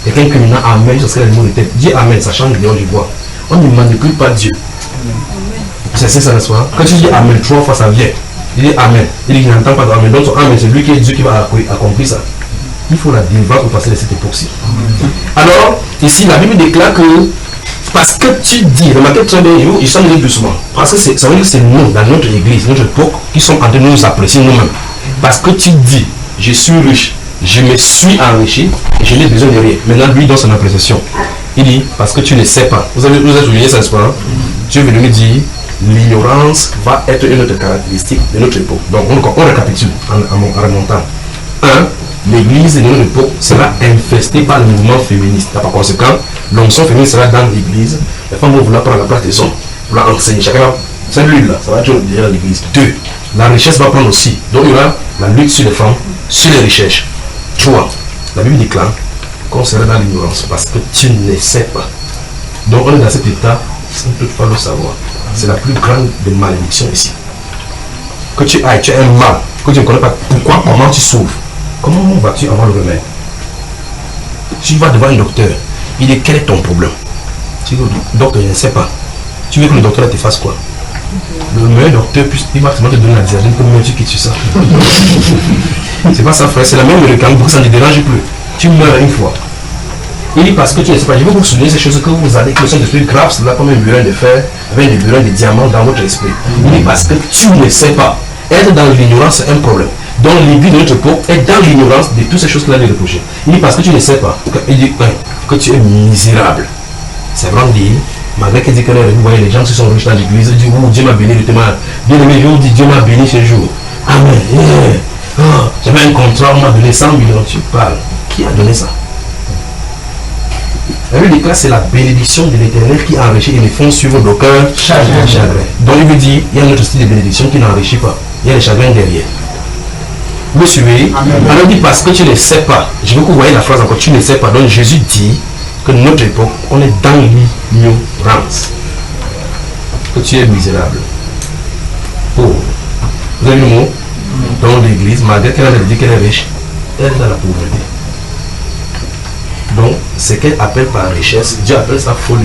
Quelqu'un qui maintenant amen, ça serait le mot de tête. Dis amen, ça change dehors du bois. On ne manipule pas Dieu. C'est ça, n'est-ce pas? Quand tu dis amen 3 fois, ça vient. Il dit amen. Il dit qu'il n'entend pas d'amen. Donc son amen, c'est lui qui est Dieu qui va accomplir ça. Il faut la délivrance pour passer de cette époque-ci. Alors, ici, la Bible déclare que parce que tu dis, remarquez très bien, ils sont allés doucement. Parce que ça veut dire que c'est nous, dans notre église, notre époque, qui sommes en train de nous apprécier nous-mêmes. Parce que tu dis, je suis riche, je me suis enrichi, et je n'ai besoin de rien. Maintenant, lui, dans son appréciation, il dit, parce que tu ne sais pas. Vous avez souligné ça, n'est-ce pas? Dieu veut nous dire, l'ignorance va être une autre caractéristique de notre époque. Donc, on récapitule en remontant. 1. L'église de notre époque sera infestée par le mouvement féministe. Par conséquent, l'onction féminine sera dans l'église. Les femmes vont vouloir prendre la place des hommes, vouloir enseigner. Chacun va. C'est lui là, ça va être derrière l'église. 2. La richesse va prendre aussi. Donc il y aura la lutte sur les femmes, sur les richesses. 3. La Bible déclare qu'on sera dans l'ignorance parce que tu ne sais pas. Donc on est dans cet état sans toutefois le savoir. C'est la plus grande des malédictions ici. Que tu as un mal, que tu ne connais pas pourquoi, comment tu souffres. Comment vas-tu avoir le remède? Tu vas devant un docteur, il dit quel est ton problème? Tu dis docteur, je ne sais pas. Tu veux que le docteur te fasse quoi? Le meilleur docteur, il va te donner la diarrhée, comme tu quittes ça. C'est pas ça, frère, c'est la même réclame, pour que ça ne te dérange plus. Tu meurs une fois. Il dit parce que tu ne sais pas, je vais vous souligner ces choses que vous avez, que le Saint-Esprit grave cela comme un burin de fer, avec des burins de diamants dans votre esprit. Il dit parce que tu ne sais pas. Être dans l'ignorance, c'est un problème. Donc l'église de notre époque est dans l'ignorance de toutes ces choses qu'il a reprochées. Il dit parce que tu ne sais pas. Il dit que tu es misérable. C'est vraiment dire, malgré qu'il dit que vous voyez les gens qui sont riches dans l'église, il dit oh, Dieu m'a béni le témoin. Bien aimé, je vous dis Dieu m'a béni ce jour. Amen. Oh, j'avais un contrat, on m'a donné 100 millions. Tu parles. Qui a donné ça? La Bible déclare c'est la bénédiction de l'Éternel qui enrichit et les fonds suivre nos cœurs chagrin. Donc il veut dire il y a un autre style de bénédiction qui n'enrichit pas. Il y a les chagrins derrière. Vous me suivez? Alors il dit parce que tu ne sais pas. Je veux que vous voyez la phrase encore, tu ne sais pas. Donc Jésus dit que notre époque, on est dans l'ignorance. Que tu es misérable. Pauvre. Vous avez le mot? Dans l'église, malgré qu'elle a dit qu'elle est riche, elle est dans la pauvreté. Donc, ce qu'elle appelle par richesse, Dieu appelle ça folie.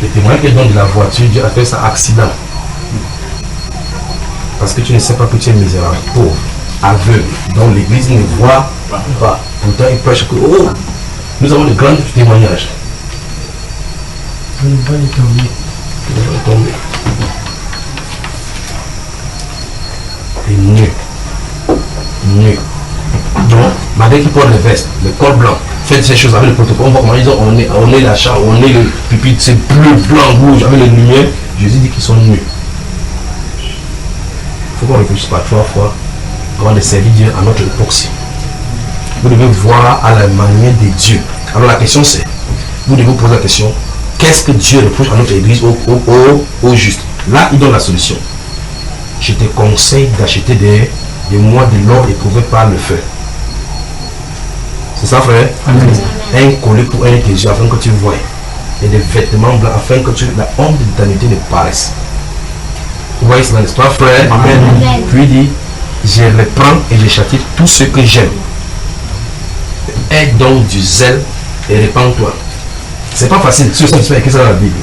Le témoin qu'elle donne de la voiture, Dieu appelle ça accident. Parce que tu ne sais pas que tu es misérable, pauvre, aveugle. Donc l'église ne voit pas. Pourtant, il prêche que, oh, nous avons de grands témoignages. Je ne vais pas les tomber. Et nu. Nu. voyez qui portent les vestes, le col blanc, faites ces choses avec le protocole. On voit comment ils ont on est la chambre, on est le pupitre, c'est bleu, blanc, rouge, avec les lumières. Jésus dit qu'ils sont nus. Il faut qu'on réfléchisse pas 3 fois avant de servir Dieu à notre époque-ci. Vous devez voir à la manière de Dieu. Alors la question c'est, vous devez vous poser la question, qu'est-ce que Dieu reproche à notre église au juste? Là, il donne la solution. Je te conseille d'acheter des mois de l'or éprouvé par le feu. C'est ça, frère? Amen. Un collier pour un de tes yeux afin que tu voies. Et des vêtements blancs afin que la honte de l'éternité ne paraisse. Vous voyez cela, n'est-ce pas, frère? Amen. Puis il dit, je reprends et je châtie tous ceux que j'aime. Aie donc du zèle et répands-toi. C'est pas facile, si vous savez écrit ça dans la Bible.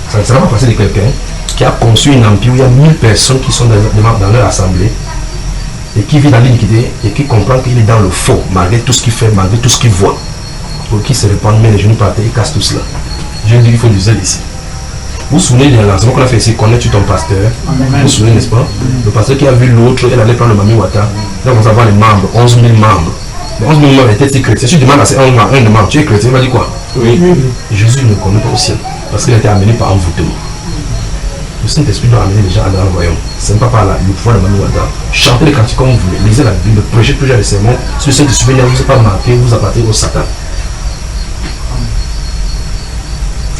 Ça ne sera pas facile de quelqu'un qui a conçu un empire où il y a 1000 personnes qui sont dans leur assemblée et qui vit dans l'iniquité et qui comprend qu'il est dans le faux, malgré tout ce qu'il fait, malgré tout ce qu'il voit. Pour qu'il se répande, met les genoux par terre et casse tout cela. Je dis qu'il faut du zèle ici. Vous vous souvenez de l'enseignement qu'on a fait ici, connais-tu ton pasteur? Vous vous souvenez, n'est-ce pas? Le pasteur qui a vu l'autre, elle allait prendre le Mami Wata. Là, on va voir les membres, 11 000 membres. Les 11 000 membres étaient chrétiens. Si tu demandes à ces 11 membres, tu es chrétien, il va dire quoi? Oui. Jésus ne connaît pas au ciel, parce qu'il a été amené par envoûtement. Le Saint-Esprit doit amener les gens dans le royaume. Ce n'est pas par là, le pouvoir de Mami Wata. Chantez les cantiques comme vous voulez, lisez la Bible, prêchez plusieurs les sermons. Si le Saint-Esprit ne vous a pas marqué, vous appartenez au Satan.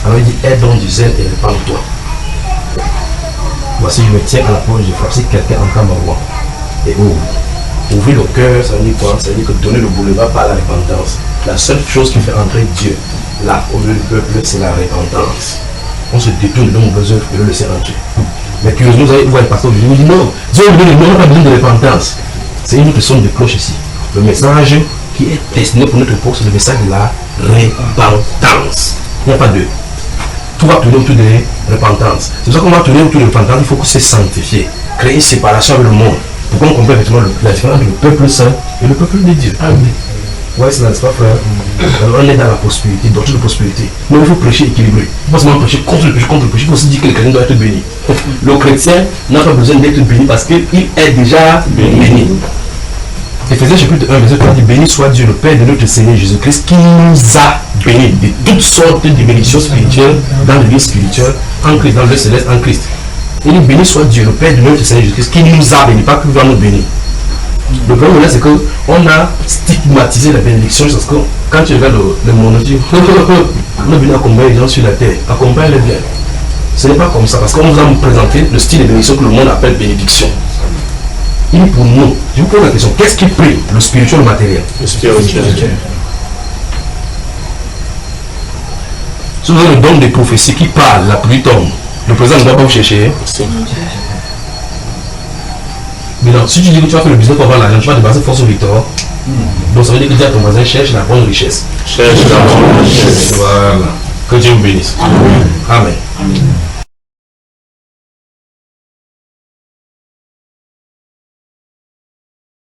Alors il dit, aie donc du zèle et répands-toi. Voici, je me tiens à la porte, je frappe si quelqu'un entend ma voix. Et ouvre. Ouvrir le cœur, ça veut dire quoi? Ça veut dire que donner le boulevard par la repentance. La seule chose qui fait entrer Dieu là, au milieu du peuple, c'est la repentance. On se détourne de nos mauvaises œuvres et le laisser entrer. Mais curieusement, vous allez voir le pasteur, je vous dis non, Dieu n'a pas besoin de repentance. C'est une autre sonne de cloche ici. Le message qui est destiné pour notre époque, c'est le message de la repentance. Il n'y a pas deux. Tout va tourner autour de repentance. C'est pour ça qu'on va tourner autour de repentance, il faut que c'est sanctifié, créer une séparation avec le monde. Pour qu'on comprenne effectivement la différence entre le peuple saint et le peuple de Dieu. Amen. Ouais, c'est n'est-ce pas, frère? Alors on est dans la prospérité, doctrine de prospérité. Mais il faut prêcher équilibré. Il ne faut pas seulement prêcher contre le péché, Il faut aussi dire que le chrétien doit être béni. Le chrétien n'a pas besoin d'être béni parce qu'il est déjà béni. Éphésiens chapitre 1, verset 3 dit, béni soit Dieu, le Père de notre Seigneur Jésus-Christ, qui nous a bénis de toutes sortes de bénédictions spirituelles dans le vie spirituel, en Christ, dans le céleste, en Christ. Il dit, béni soit Dieu, le Père de notre Seigneur Jésus-Christ, qui nous a bénis, pas qu'il va nous bénir. Le problème là, c'est qu'on a stigmatisé la bénédiction parce que quand tu regardes le monde, tu dis, on a béni à combien de gens sur la terre, accompagne les biens. Ce n'est pas comme ça, parce qu'on nous a présenté le style de bénédiction que le monde appelle bénédiction. Il est pour nous. Je vous pose la question, qu'est-ce qui prime, le spirituel ou le matériel? Le spirituel. Si vous avez le don des prophéties qui parle, la pluie tombe, le président ne doit pas vous chercher. Mais non, si tu dis que tu vas faire le business pour avoir l'argent, tu vas dépenser force au Victor. Donc ça veut dire que tu dis à ton voisin, cherche la bonne richesse. Cherche la bonne richesse. Voilà. Que Dieu vous bénisse. Amen. Amen.